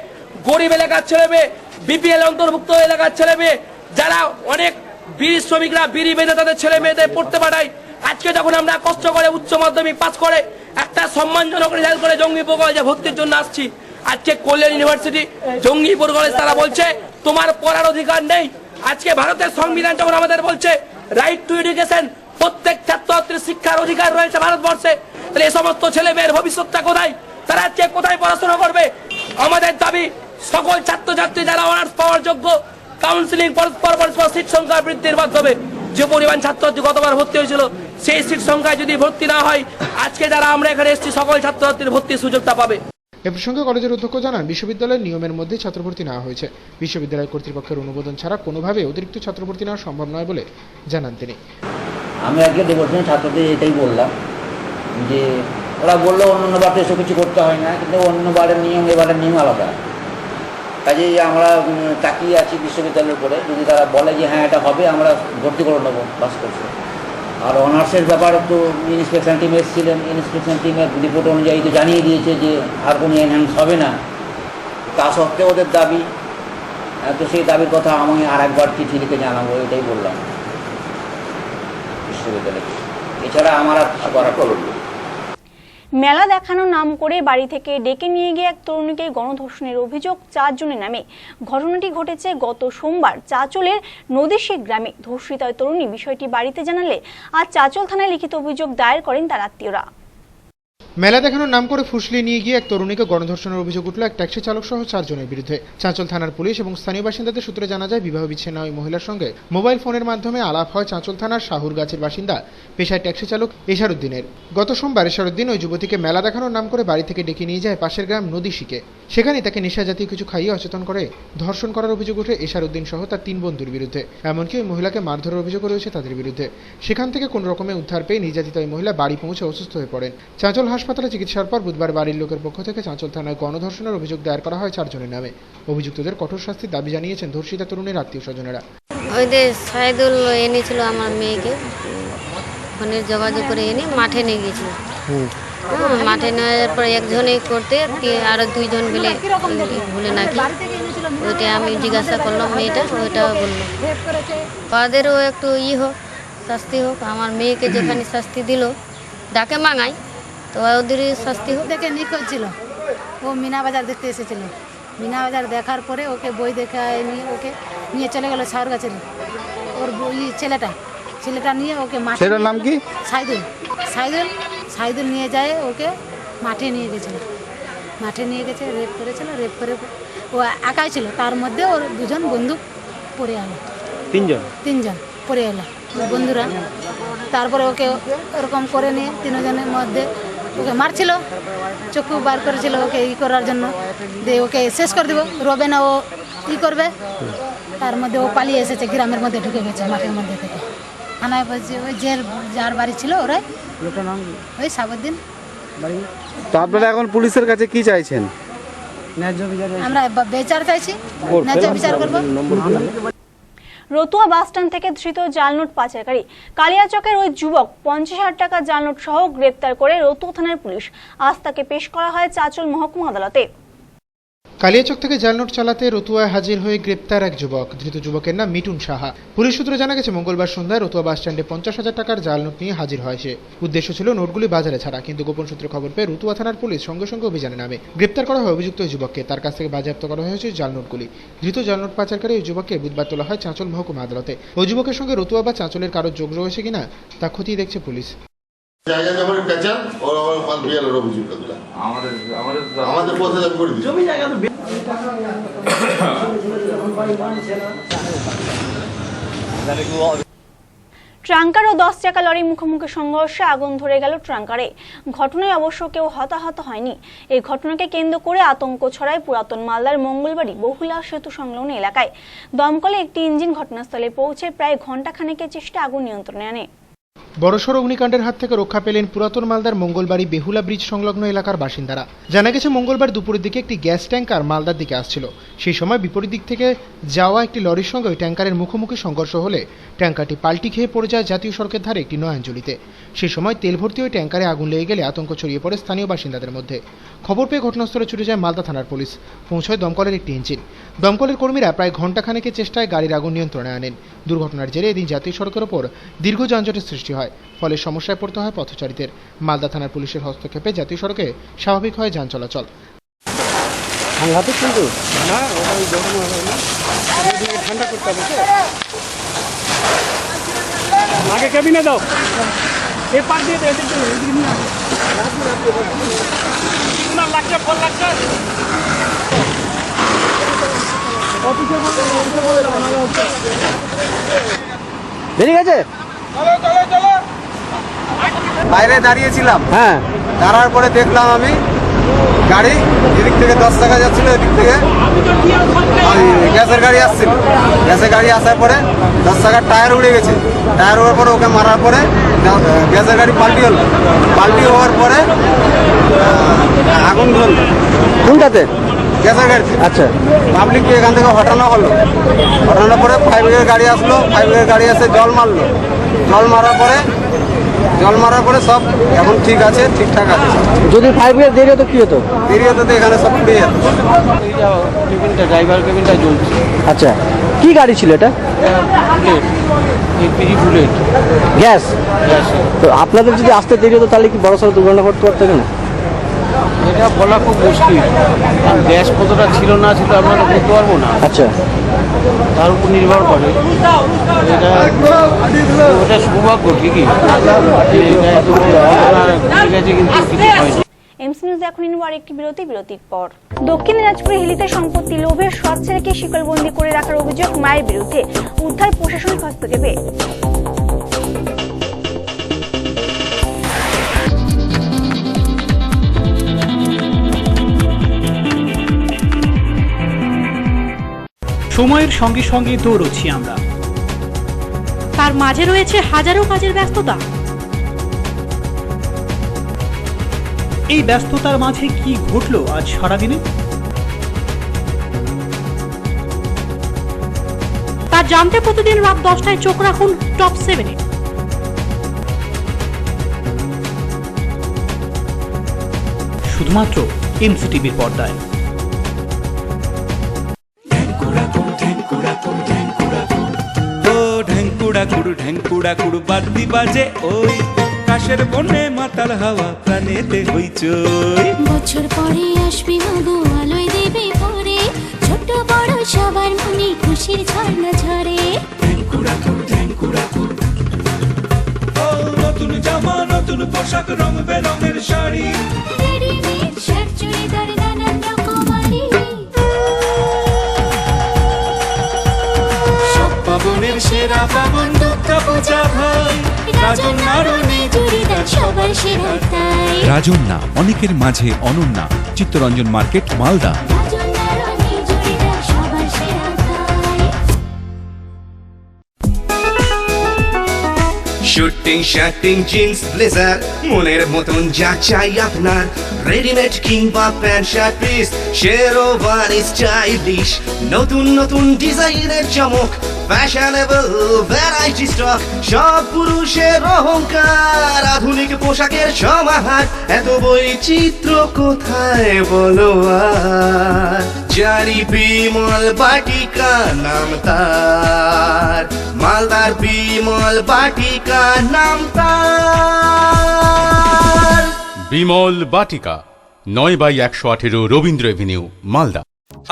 গরিব এলাকার ছেলে মেয়ে, বিপিএল অন্তর্ভুক্ত এলাকার ছেলে মেয়ে, যারা অনেক বিড়ি শ্রমিকরা বিড়ি বেঁধে তাদের ছেলে মেয়েদের পড়তে পাঠায়। আজকে যখন আমরা কষ্ট করে উচ্চ মাধ্যমিক পাস করে একটা সম্মানজনক রেজাল্ট করে জঙ্গিপুর কলেজে ভর্তির জন্য আসছি, আজকে কল্যাণ ইউনিভার্সিটি জঙ্গিপুর কলেজ তারা বলছে তোমার পড়ার অধিকার নেই। আজকে ভারতের সংবিধান যখন আমাদের বলছে রাইট টু এডুকেশন, প্রত্যেক ছাত্রছাত্রীর শিক্ষার অধিকার রয়েছে ভারতবর্ষে, তাহলে এই সমস্ত ছেলে মেয়ের ভবিষ্যৎটা কোথায়? তারা আজকে কোথায় পড়াশোনা করবে? আমাদের দাবি সকল ছাত্রছাত্রী যারা অনার্স পাওয়ার যোগ্য, কাউন্সিলিং পরস্পর সিট সংখ্যা বৃদ্ধির মাধ্যমে যে পরিমাণ ছাত্রছাত্রী গতবার ভর্তি হয়েছিল সেই সিট সংখ্যায় যদি ভর্তি না হয়, আজকে যারা আমরা এখানে এসেছি সকল ছাত্রছাত্রীর ভর্তির সুযোগটা পাবে। এ প্রসঙ্গে কলেজের অধ্যক্ষ জানান, বিশ্ববিদ্যালয়ের নিয়মের মধ্যে ছাত্রভর্তি নেওয়া হয়েছে। বিশ্ববিদ্যালয় কর্তৃপক্ষের অনুমোদন ছাড়া কোনোভাবে অতিরিক্ত ছাত্রভর্তি নেওয়া সম্ভব নয় বলে জানান তিনি। আমি আজকে ডেপুটেশন ছাত্রদের এটাই বললাম যে ওরা বললো অন্য বারে এসব কিছু করতে হয় না, কিন্তু অন্য বারের নিয়ম এবারের নিয়ম আলাদা। কাজেই আমরা তাকিয়ে আছি বিশ্ববিদ্যালয়ের উপরে, যদি তারা বলে যে হ্যাঁ এটা হবে আমরা ভর্তি করে নেবো বাস করছে। আর অনার্সের ব্যাপারে তো ইন্সপেকশন টিম এসেছিলেন, ইন্সপেকশন টিমের রিপোর্ট অনুযায়ী তো জানিয়ে দিয়েছে যে আর কোনো এনহ্যান্স হবে না। তা সত্ত্বেও ওদের দাবি তো সেই দাবির কথা আমি আর একবার চিঠি লিখে জানাবো, এটাই বললাম বিশ্ববিদ্যালয়কে। এছাড়া আমার আর করার করবো। মেলা দেখানোর নাম করে বাড়ি থেকে ডেকে নিয়ে গিয়ে এক তরুণীকে গণধর্ষণের অভিযোগ 4 জনের নামে। ঘটনাটি ঘটেছে গত সোমবার চাঁচলের নদীশেখ গ্রামে। ধর্ষিত ওই তরুণী বিষয়টি বাড়িতে জানালে আজ চাঁচল থানায় লিখিত অভিযোগ দায়ের করেন তার আত্মীয়রা। মেলা দেখানোর নাম করে ফুসলিয়ে নিয়ে গিয়ে এক তরুণীকে গণধর্ষণের অভিযোগ উঠল এক ট্যাক্সি চালক সহ 4 জনের বিরুদ্ধে। চাঁচল থানার পুলিশ এবং স্থানীয় বাসিন্দাদের সূত্রে জানা যায়, বিবাহ বিচ্ছিন্ন ওই মহিলার সঙ্গে মোবাইল ফোনের মাধ্যমে আলাপ হয় চাঁচল থানার শাহুরগাছের বাসিন্দা পেশায় ট্যাক্সি চালক এশারুদ্দিনের। গত সোমবার এশারুদ্দিন ওই যুবতীকে মেলা দেখানোর নাম করে বাড়ি থেকে ডেকে নিয়ে যায় পাশের গ্রাম নদীশিকে। সেখানে তাকে নেশা জাতীয় কিছু খাইয়ে অচেতন করে ধর্ষণ করার অভিযোগ ওঠে এশারুদ্দিন সহ তার 3 বন্ধুর বিরুদ্ধে। এমনকি ওই মহিলাকে মারধরের অভিযোগও রয়েছে তাদের বিরুদ্ধে। সেখান থেকে কোনো রকমে উদ্ধার পেয়ে নির্যাতিত ওই মহিলা বাড়ি পৌঁছে অসুস্থ হয়ে পড়েন। চাঁচল হাসপাতালে চিকিৎসার পর বুধবার বাড়ির লোকের পক্ষ থেকে চাঁচল থানায় গণধর্ষণের অভিযোগ দায়ের করা হয় 4 জনের নামে। অভিযুক্তদের কঠোর শাস্তির দাবি জানিয়েছেন ধর্ষিতা তরুণীর আত্মীয় স্বজনেরা। ওই যে সাইদুল এনেছিল আমার মেয়েকে, ফোনে যোগাযোগ করে এনে মাঠে নিয়ে গেছিল। মাঠে নেওয়ার পর একজনই করতে আরো 2 জন মিলে ভুলে নাকি, ওইটা আমি জিজ্ঞাসা করলাম মেয়েটা, ওইটা বললো তাদেরও একটু হোক, শাস্তি হোক। আমার মেয়েকে যেখানে শাস্তি দিল ডাকে মাঙাই, তো ওদেরই শাস্তি হোক। দেখে নিখোঁজ ছিল, ও মিনা বাজার দেখতে এসেছিল। মিনা বাজার দেখার পরে ওকে বই দেখায় নিয়ে ওকে নিয়ে চলে গেল শাহুরগাছের। ওর ছেলেটা নিয়ে ওকে মাঠে, ছেলেটার নাম কি? সাইদুল নিয়ে যায় ওকে মাঠে নিয়ে গেছিল। মাঠে নিয়ে গেছে, রেপ করেছিল। রেপ করে ও একাই ছিল, তার মধ্যে ওর 2 জন বন্ধু পড়ে এলো। 3 জন পড়ে এলো বন্ধুরা। তারপরে ওকে ওরকম করে নিয়ে 3 জনের মধ্যে ওকে মারছিল, চক্ষু বার করেছিল ওকে করার জন্য, দিয়ে ওকে শেষ করে দেবো, রবে না ও করবে। তার মধ্যে ও পালিয়ে এসেছে, গ্রামের মধ্যে ঢুকে গেছে মাঠের মধ্যে থেকে। থানায় বলছে ওই যার বাড়ি ছিল ওরাই, ওই সাবুদ্দিন। তো আপনারা এখন পুলিশের কাছে কি চাইছেন? আমরা বিচার চাইছি, ন্যায্য বিচার করবো। রতুয়া বাসস্ট্যান্ড থেকে ধৃত জালনোট পাচারকারী কালিয়াচকের ওই যুবক 50,000 টাকা জালনোট সহ গ্রেপ্তার করে রতুয়া থানার পুলিশ। আজ তাকে পেশ করা হয় চাঁচল মহকুমা আদালতে। কালিয়াচক থেকে জালনোট চালাতে রতুয়ায় হাজির হয়ে গ্রেপ্তার এক যুবক। ধৃত যুবকের নাম মিটুন সাহা। পুলিশ সূত্রে জানা গেছে, মঙ্গলবার সন্ধ্যায় রতুয়া বাসস্ট্যান্ডে 50,000 টাকার জালনোট নিয়ে হাজির হয় সে। উদ্দেশ্য ছিল নোটগুলি বাজারে ছাড়া, কিন্তু গোপন সূত্রে খবর পেয়ে রতুয়া থানার পুলিশ সঙ্গে সঙ্গে অভিযানে নামে। গ্রেপ্তার করা হয় অভিযুক্ত ওই যুবককে। তার কাছ থেকে বাজেয়াপ্ত করা হয়েছে জালনোটগুলি। ধৃত জালনোট পাচারকারী ওই যুবককে বুধবার তোলা হয় চাঁচল মহকুমা আদালতে। ওই যুবকের সঙ্গে রতুয়া বা চাঁচলের কারোর যোগ রয়েছে কিনা তা খতিয়ে দেখছে পুলিশ। ট্রাঙ্কার ও 10 চাকা লরি মুখোমুখি সংঘর্ষে আগুন ধরে গেল ট্রাঙ্কারে। ঘটনায় অবশ্য কেউ হতাহত হয়নি। এই ঘটনাকে কেন্দ্র করে আতঙ্ক ছড়ায় পুরাতন মালদার মঙ্গলবাড়ি বহুলা সেতু সংলগ্ন এলাকায়। দমকলে একটি ইঞ্জিন ঘটনাস্থলে পৌঁছে প্রায় ঘণ্টাখানেকের চেষ্টা আগুন নিয়ন্ত্রণে আনে। বড়সড় অগ্নিকাণ্ডের হাত থেকে রক্ষা পেলেন পুরাতন মালদার মঙ্গলবাড়ি বেহুলা ব্রিজ সংলগ্ন এলাকার বাসিন্দারা। জানা গেছে, মঙ্গলবার দুপুরের দিকে একটি গ্যাস ট্যাঙ্কার মালদার দিকে আসছিল। সেই সময় বিপরীত দিক থেকে যাওয়া একটি লরির সঙ্গে ওই ট্যাঙ্কারের মুখোমুখি সংঘর্ষ হলে ট্যাঙ্কারটি পাল্টি খেয়ে পড়ে যায় জাতীয় সড়কের ধারে একটি নয়াঞ্জলিতে। সেই সময় তেল ভর্তি ওই ট্যাঙ্কারে আগুন লেগে গেলে আতঙ্ক ছড়িয়ে পড়ে স্থানীয় বাসিন্দাদের মধ্যে। খবর পেয়ে ঘটনাস্থলে ছুটে যায় মালদা থানার পুলিশ। পৌঁছয় দমকলের একটি ইঞ্জিন। দমকলের কর্মীরা প্রায় ঘণ্টাখানেকের চেষ্টায় গাড়ির আগুন নিয়ন্ত্রণে আনেন। দুর্ঘটনার জেরে এদিন জাতীয় সড়কের ওপর দীর্ঘ যানজটের সৃষ্টি হয়, ফলে সমস্যায় পড়তে হয় পথচারীদের। মালদা থানার পুলিশের হস্তক্ষেপে জাতীয় সড়কে স্বাভাবিক হয় যান চলাচল। আগে কেবিনে দাও, এ পার দিয়ে দাও, লাগছে ফল লাগছে। বেরিয়ে গেছে, বাইরে দাঁড়িয়েছিলাম। হ্যাঁ, দাঁড়ার পরে দেখলাম আমি গাড়ি এদিক থেকে 10 টাকা যাচ্ছিল, এদিক থেকে গ্যাসের গাড়ি আসছিল। গ্যাসের গাড়ি আসার পরে 10 টাকার টায়ার উড়ে গেছে। টায়ার হওয়ার পরে ওকে মারার পরে গ্যাসের গাড়ি পাল্টি হলো। পাল্টি হওয়ার পরে আগুন ধরল। কোনটাতে? গ্যাসের গাড়ি। আচ্ছা, পাবলিককে এখান থেকে হটানো হলো। হটানোর পরে ফায়ার ব্রিগেড গাড়ি আসলো। ফায়ার ব্রিগেড গাড়ি এসে জল মারলো। জল মারার পরে জল মারার পরে সব এখন ঠিক আছে, ঠিকঠাক আছে সব। যদি ফায়ার ব্রিগেড দেরি হতো কি হতো? দেরি হতো তো এখানে সব পুড়ে যেত। কেবিনটা, ড্রাইভার কেবিনটা জ্বলছে। আচ্ছা, কি গাড়ি ছিল এটা? Bullet, gas. তো আপনাদের যদি আসতে দেরি হতো তাহলে কি বড়সড় দুর্ঘটনা ঘটতে পারতো না? এটা বলা খুব মুশকিল, গ্যাস কতটা ছিল না ছিল আমরা বলতে পারবো না। আচ্ছা, তার উপর নির্ভর করে। এটা ওটা সৌভাগ্য ঠিকই, ঠিক আছে, কিন্তু কিছু হয়নি। এমসি নিউজ এখন নিব আরেকটি বিরতির পর। দক্ষিণ দিনাজপুরে হিলিতে সম্পত্তি লোভের সৎ ছেলেকে শিকলবন্দি করে রাখার অভিযোগ মায়ের বিরুদ্ধে, উদ্ধার প্রশাসনিক হস্তক্ষেপে। সময়ের সঙ্গে সঙ্গে দৌড়চ্ছি আমরা, তার মাঝে রয়েছে হাজারো কাজের ব্যস্ততা। এই ব্যস্ততার মাঝে কি ঘটলো আজ সারাদিনে, তা জানতে প্রতিদিন রাত 10টায় চোখ রাখুন টপ 7-এ। শুধুমাত্র এমসিটিভির পর্দায়। ঢেঙ্কুড়া কুড়ু বাদ্যি বাজে ওই কাশের বনে মাতাল হাওয়া প্রাণেতে হইচই। বছর পরে আসবে মাগো আলোয় দেবে পরে, ছোট বড় সবার মনে খুশির ঝর্ণা ঝরে। নতুন জামা নতুন পোশাক রং বেরঙের শাড়ি, রেডিমেড শার্ট চুড়িদার নানান রকমারি, সব পাবনের সেরা পাবন দুর্গা পূজা ভাই। রাজন্যারণী চুড়িদার সবার সেরা তাই। রাজন্যা, অনেকের মাঝে অনন্যা। চিত্তরঞ্জন মার্কেট, মালদা। রাজন্যারণী চুড়িদার সবার সেরা তাই। শুটিং শার্টিং জিন্স ব্লেজার মনের মতন যা চাই আপনার, রেডিমেড কিংবা pant shirt piece, sherwani stylish, নতুন নতুন ডিজাইনের চমক, ফ্যাশনেবল ভ্যারাইটি স্টক, সব পুরুষের অহংকার, আধুনিক পোশাকের সমাহার, এত বৈচিত্র্য কোথায় বলো আর। জারি বিমল বাটিকা নাম তার, মালদার বিমল বাটিকা নাম তার। বিমল বাটিকা, 9/118 রবীন্দ্র এভিনিউ, মালদা।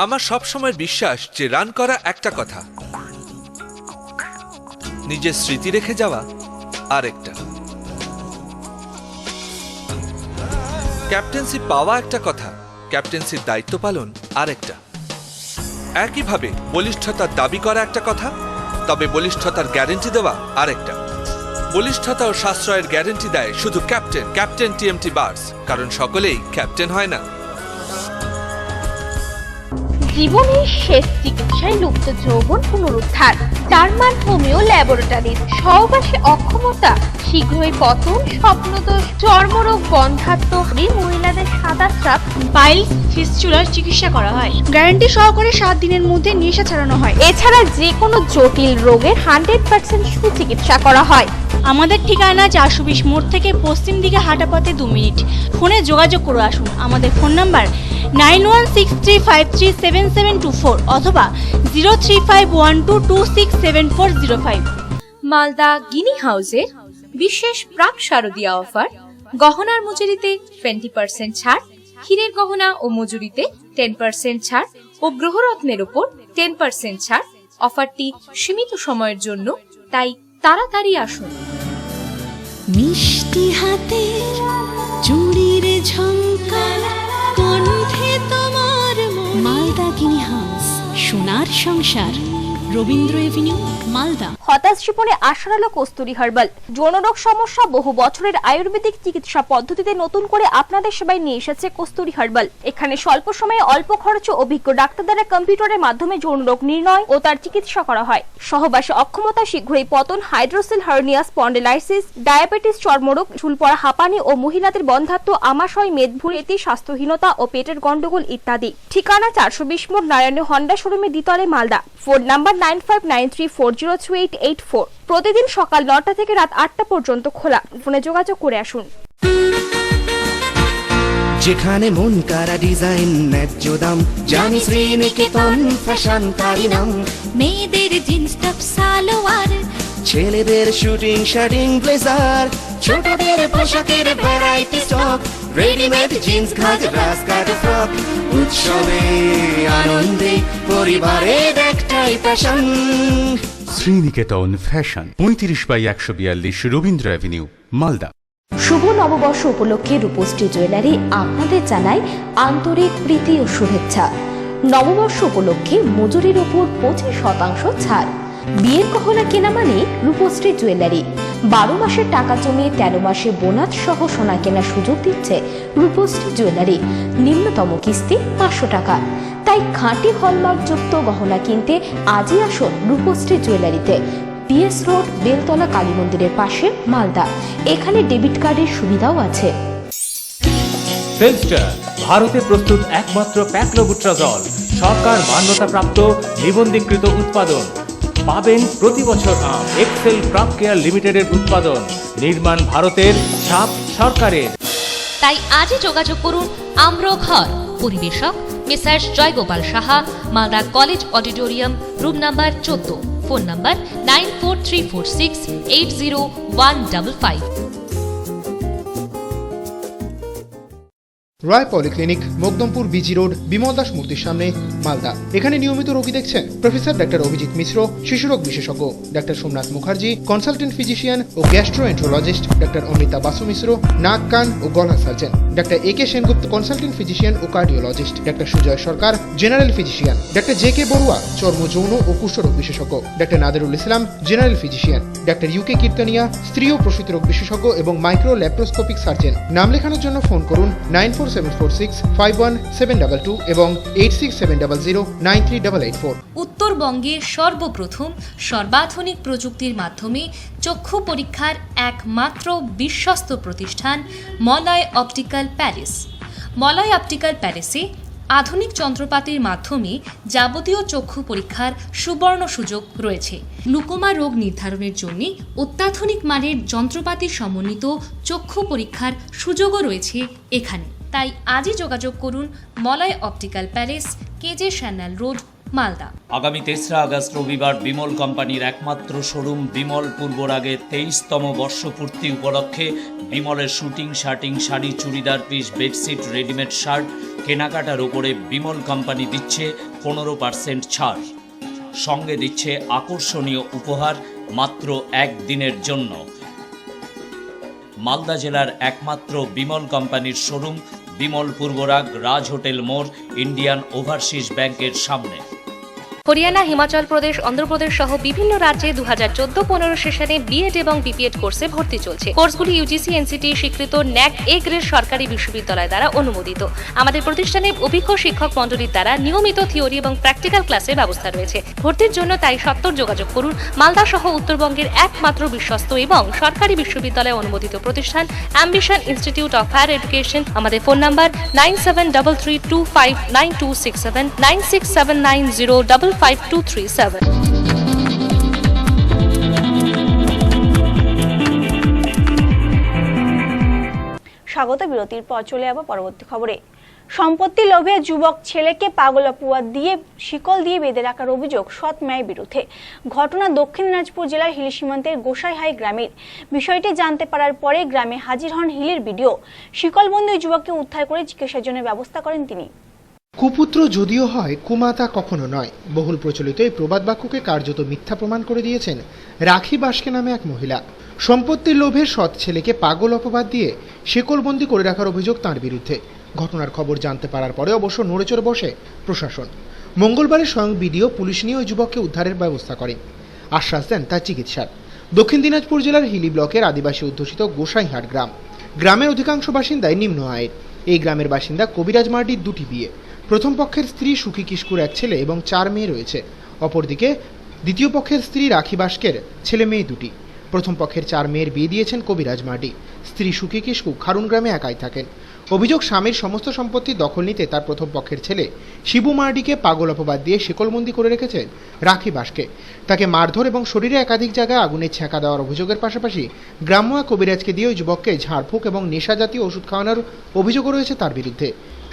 আমার সব সময় বিশ্বাস যে রান করা একটা কথা, নিজের স্মৃতি রেখে যাওয়া আরেকটা। ক্যাপ্টেন্সি পাওয়া একটা কথা, ক্যাপ্টেন্সির দায়িত্ব পালন আরেকটা। একইভাবে বলিষ্ঠতার দাবি করা একটা কথা, তবে বলিষ্ঠতার গ্যারেন্টি দেওয়া আরেকটা। বলিষ্ঠতা ও সাশ্রয়ের গ্যারেন্টি দেয় শুধু ক্যাপ্টেন টিএমটি বার্স, কারণ সকলেই ক্যাপ্টেন হয় না। জীবনের শেষ চিকিৎসায় লুপ্ত যৌবন পুনরুদ্ধার, জার্মান হোমিও ল্যাবরেটরিজ। সহবাসে অক্ষমতা, শীঘ্রই পতন, স্বপ্নদোষ, চর্মরোগ, বন্ধ্যাত্ব, মহিলাদের সাদা স্রাব, পাইলস, ফিস্চুলার চিকিৎসা করা হয়। গ্যারান্টি সহকারে 7 দিনের মধ্যে নেশা ছাড়ানো হয়। এছাড়া যে কোনো জটিল রোগের 100% সুচিকিৎসা করা হয়। আমাদের ঠিকানা 420 মোড় থেকে পশ্চিম দিকে হাঁটা পথে 2 মিনিট। ফোনে যোগাযোগ করে আসুন। আমাদের ফোন নাম্বার 9163537724 অথবা 035122674005। মালদা গিনি হাউসের বিশেষ প্রাক শারদীয়া অফার, গহনার মজুরিতে 20% ছাড়, হীরের গহনা ও মজুরিতে 10% ছাড় ও গ্রহরত্নের উপর 10% ছাড়। অফারটি সীমিত সময়ের জন্য, তাই তাড়াতাড়ি আসুন। মিষ্টি হাতের চুড়ির ঝংকার, কণ্ঠে তোমার মালদা গিনি হাউস, সোনার সংসার, রবীন্দ্র এভিনিউ, মালদা। হতাশ জীবনে আশার আলো কস্তুরী হার্বাল। যৌনরোগ সমস্যা, বহু বছরের আয়ুর্বেদিক চিকিৎসা পদ্ধতিতে নতুন করে আপনাদের সেবায় নিয়ে এসেছে কস্তুরী হার্বাল। এখানে স্বল্প সময়ে অল্প খরচে অভিজ্ঞ ডাক্তার দ্বারা কম্পিউটারের মাধ্যমে যৌনরোগ নির্ণয় ও তার চিকিৎসা করা হয়। সহবাসে অক্ষমতা, শীঘ্রই পতন, হাইড্রোসেল হার্নিয়া, স্পন্ডিলাইসিস, ডায়াবেটিস, চর্মরোগ, চুল পড়া, হাঁপানি ও মহিলাদের বন্ধ্যাত্ব, আমাশয়, মেদভুঁড়ি, স্বাস্থ্যহীনতা ও পেটের গন্ডগোল ইত্যাদি। ঠিকানা 420 মোড়, নারায়ণ হন্ডা শোরুমের দ্বিতলে, মালদা। Phone number 9593403884। প্রতিদিন সকাল 9টা থেকে রাত 8টা পর্যন্ত খোলা। ফোনে যোগাযোগ করে আসুন। যেখানে মন কারা ডিজাইন ন্যায্য দাম, জানি শ্রীনিকেতন ফ্যাশন তারি নাম। মেয়েদের জিন্স টপ সালোয়ার, ছেলেদের শুটিং শার্টিং ব্লেজার, ছোটদের পোশাকের variety stock, readymade jeans ghagra skirt frock. উৎসবে আনন্দে পরিবারের একটাই passion. Sriniketan fashion, 35/142 Rabindra avenue, Malda. শুভ নববর্ষ উপলক্ষে রূপশ্রী জুয়েলারি আপনাদের জানায় আন্তরিক প্রীতি ও শুভেচ্ছা। নববর্ষ উপলক্ষে মজুরির উপর 25% ছাড়। বিয়ের গহনা কেনা মানে রূপশ্রী জুয়েলারি। 12 মাসের টাকা জমিয়ে 13 মাসে বোনাস সহ সোনা কেনার সুযোগ দিচ্ছে রূপশ্রী জুয়েলারি। নিম্নতম কিস্তি 500 টাকা। তাই খাঁটি হলমার্কযুক্ত গহনা কিনতে আজই আসুন রূপশ্রী জুয়েলারিতে। পিএস রোড, বেলতলা কালী মন্দিরের পাশে, মালদা। এখানে ডেবিট কার্ডের সুবিধাও আছে। সেলস্টার ভারতে প্রস্তুত একমাত্র প্যাক্লোবুট্রাজল, সরকার মান্যতাপ্রাপ্ত নিবন্ধীকৃত উৎপাদন। পাবেন প্রতি বছর এক্সেল ক্রাফট কেয়ার লিমিটেডের উৎপাদন। নির্মাণ ভারতের, ছাপ সরকারের। তাই আজই যোগাযোগ করুন আম্রঘর। পরিবেশক Mrs Joygopal Saha, Malda college auditorium, room number 14। Phone number 9434680155। Roy polyclinic, Makdampur BG road, Bimal Das মূর্তির সামনে, মালদা। এখানে নিয়মিত রোগী দেখছেন প্রফেসর ডক্টর অভিজিৎ মিশ্র, শিশুরোগ বিশেষজ্ঞ doctor Somnath Mukherjee, consultant physician ও গ্যাস্ট্রোএন্ট্রোলজিস্ট ডক্টর অমৃতা বাসু মিশ্র, নাক কান ও গলা surgeon doctor A K Sengupta, consultant physician ও cardiologist doctor Sujoy Sarkar, general physician doctor J কে বড়ুয়া, চর্ম যৌন ও কুষ্ঠরোগ বিশেষজ্ঞ ডক্টর নাদেরুল ইসলাম, জেনারেল ফিজিশিয়ান ডক্টর ইউকে কীর্তনিয়া, স্ত্রী ও প্রসূতি রোগ বিশেষজ্ঞ এবং মাইক্রো ল্যাপ্রোস্কোপিক সার্জন। নাম লেখানোর জন্য ফোন করুন 9474651722 এবং 8670093884। উত্তরবঙ্গে সর্বপ্রথম সর্বাধুনিক প্রযুক্তির মাধ্যমে চক্ষু পরীক্ষার একমাত্র বিশ্বস্ত প্রতিষ্ঠান Malay optical palace. Malay optical প্যালেসে আধুনিক যন্ত্রপাতির মাধ্যমে যাবতীয় চক্ষু পরীক্ষার সুবর্ণ সুযোগ রয়েছে। গ্লুকোমা রোগ নির্ধারণের জন্য অত্যাধুনিক মানের যন্ত্রপাতি সমন্বিত চক্ষু পরীক্ষার সুযোগও রয়েছে এখানে। তাই আজই যোগাযোগ করুন Malay optical palace, কেজে শ্যান্যাল road, Malda. আগামী 3রা আগস্ট রবিবার বিমল কোম্পানির একমাত্র শোরুম বিমল পূর্বরাগে 23তম বর্ষপূর্তি উপলক্ষে বিমলের suiting shirting, sari, churidar piece, bedsheet, readymade shirt কেনাকাটার উপরে বিমল কোম্পানি দিচ্ছে 15% ছাড়। সঙ্গে দিচ্ছে আকর্ষণীয় উপহার মাত্র একদিনের জন্য। মালদা জেলার একমাত্র বিমল কোম্পানির শোরুম বিমল পূর্বরাগ, রাজ হোটেল মোড়, ইন্ডিয়ান ওভারসিজ ব্যাংকের সামনে। হরিয়ানা, হিমাচল প্রদেশ, অন্ধ্রপ্রদেশ সহ বিভিন্ন রাজ্যে 2014-15 সেশনে বিএড এবং বিপিএড কোর্সে ভর্তি চলছে। কোর্সগুলি ইউজিসি এনসিটি স্বীকৃত ন্যাক এ গ্রেড সরকারি বিশ্ববিদ্যালয় দ্বারা অনুমোদিত। আমাদের প্রতিষ্ঠানে অভিজ্ঞ শিক্ষক মণ্ডলীর দ্বারা নিয়মিত থিওরি এবং প্র্যাকটিক্যাল ক্লাসের ব্যবস্থা রয়েছে। ভর্তির জন্য তাই সত্বর যোগাযোগ করুন মালদা সহ উত্তরবঙ্গের একমাত্র বিশ্বস্ত এবং সরকারি বিশ্ববিদ্যালয় অনুমোদিত প্রতিষ্ঠান ambition institute of higher education. আমাদের ফোন নাম্বার 9733259267, 9679055237। স্বাগত বিরতির পর চলে যাব পরবর্তী খবরে। সম্পত্তি লোভে যুবক ছেলেকে পাগলাপুয়া দিয়ে শিকল দিয়ে বেঁধে রাখার অভিযোগ সৎ মায়ের বিরুদ্ধে। ঘটনা দক্ষিণ দিনাজপুর জেলার হিলি সীমান্তের গোসাইহাই গ্রামের। বিষয়টি জানতে পারার পরে গ্রামে হাজির হন হিলির বিডিও। শিকলবন্দি যুবককে উদ্ধার করে চিকিৎসার জন্য ব্যবস্থা করেন তিনি। কুপুত্র যদিও হয়, কুমাতা কখনো নয়। বহুল প্রচলিত এই প্রবাদ বাক্যকে কার্যত মিথ্যা প্রমাণ করে দিয়েছেন রাখি বাসকে নামে এক মহিলা। সম্পত্তির লোভে সৎ ছেলেকে পাগল অপবাদ দিয়ে শিকলবন্দি করে রাখার অভিযোগ তাঁর বিরুদ্ধে। ঘটনার খবর জানতে পারার পরে অবশ্য নড়েচড়ে বসে প্রশাসন। মঙ্গলবারে স্বয়ং বিডিও পুলিশ নিয়ে ওই যুবককে উদ্ধারের ব্যবস্থা করেন, আশ্বাস দেন তার চিকিৎসার। দক্ষিণ দিনাজপুর জেলার হিলি ব্লকের আদিবাসী অধ্যুষিত গোসাইহাট গ্রাম। গ্রামের অধিকাংশ বাসিন্দাই নিম্ন আয়ের। এই গ্রামের বাসিন্দা কবিরাজ মার্ডির দুটি বিয়ে। প্রথম পক্ষের স্ত্রী সুখী কিস্কুর এক ছেলে এবং 4 মেয়ে রয়েছে। অপরদিকে দ্বিতীয় পক্ষের স্ত্রী রাখি বাস্কের ছেলে মেয়ে দুটি। প্রথম পক্ষের 4 মেয়ের বিয়ে দিয়েছেন কবিরাজ মার্ডি। স্ত্রী সুখী কিস্কু খারুন গ্রামে একাই থাকেন। অভিযোগ স্বামীর সমস্ত সম্পত্তি দখল নিতে তার প্রথম পক্ষের ছেলে শিবু মার্ডিকে পাগল অপবাদ দিয়ে শিকলবন্দি করে রেখেছেন রাখি বাসকে। তাকে মারধর এবং শরীরে একাধিক জায়গায় আগুনের ছ্যাঁকা দেওয়ার অভিযোগের পাশাপাশি গ্রাম্য এক কবিরাজকে দিয়ে ওই যুবককে ঝাড়ফুঁক এবং নেশা জাতীয় ওষুধ খাওয়ানোর অভিযোগও রয়েছে তার বিরুদ্ধে।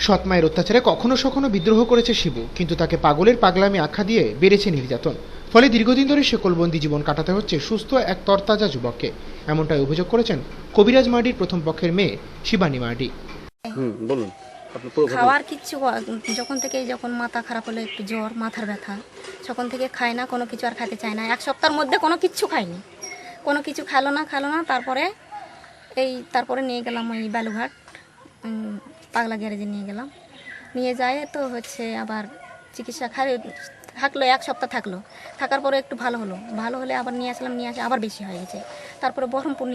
সৎমায়ের অত্যাচারে কখনো সখনো বিদ্রোহ করেছে শিবু, কিন্তু তাকে পাগলের পাগলামি আখ্যা দিয়ে বেড়েছে নির্যাতন। ফলে দীর্ঘদিন ধরে শিকলবন্দি জীবন কাটাতে হচ্ছে সুস্থ এক তরতাজা যুবককে। এমনটাই অভিযোগ করেছেন কবিরাজ মার্ডির প্রথম পক্ষের মেয়ে শিবানী মার্ডি। বলুন। খাওয়ার কিচ্ছু যখন মাথা খারাপ হলো, একটু জ্বর, মাথার ব্যথা, তখন থেকে খায় না, কোনো কিছু আর খেতে চায় না। এক সপ্তাহের মধ্যে কোনো কিচ্ছু খায়নি, কোনো কিছু খেলো না। তারপরে নিয়ে গেলাম ওই বালুঘাট পাগলা গ্যারেজে নিয়ে যায় তো হচ্ছে আবার চিকিৎসা থাকলো, এক সপ্তাহ থাকার পরে একটু ভালো হলে আবার নিয়ে আসে আবার বেশি হয়ে গেছে। তারপরে বহরমপুর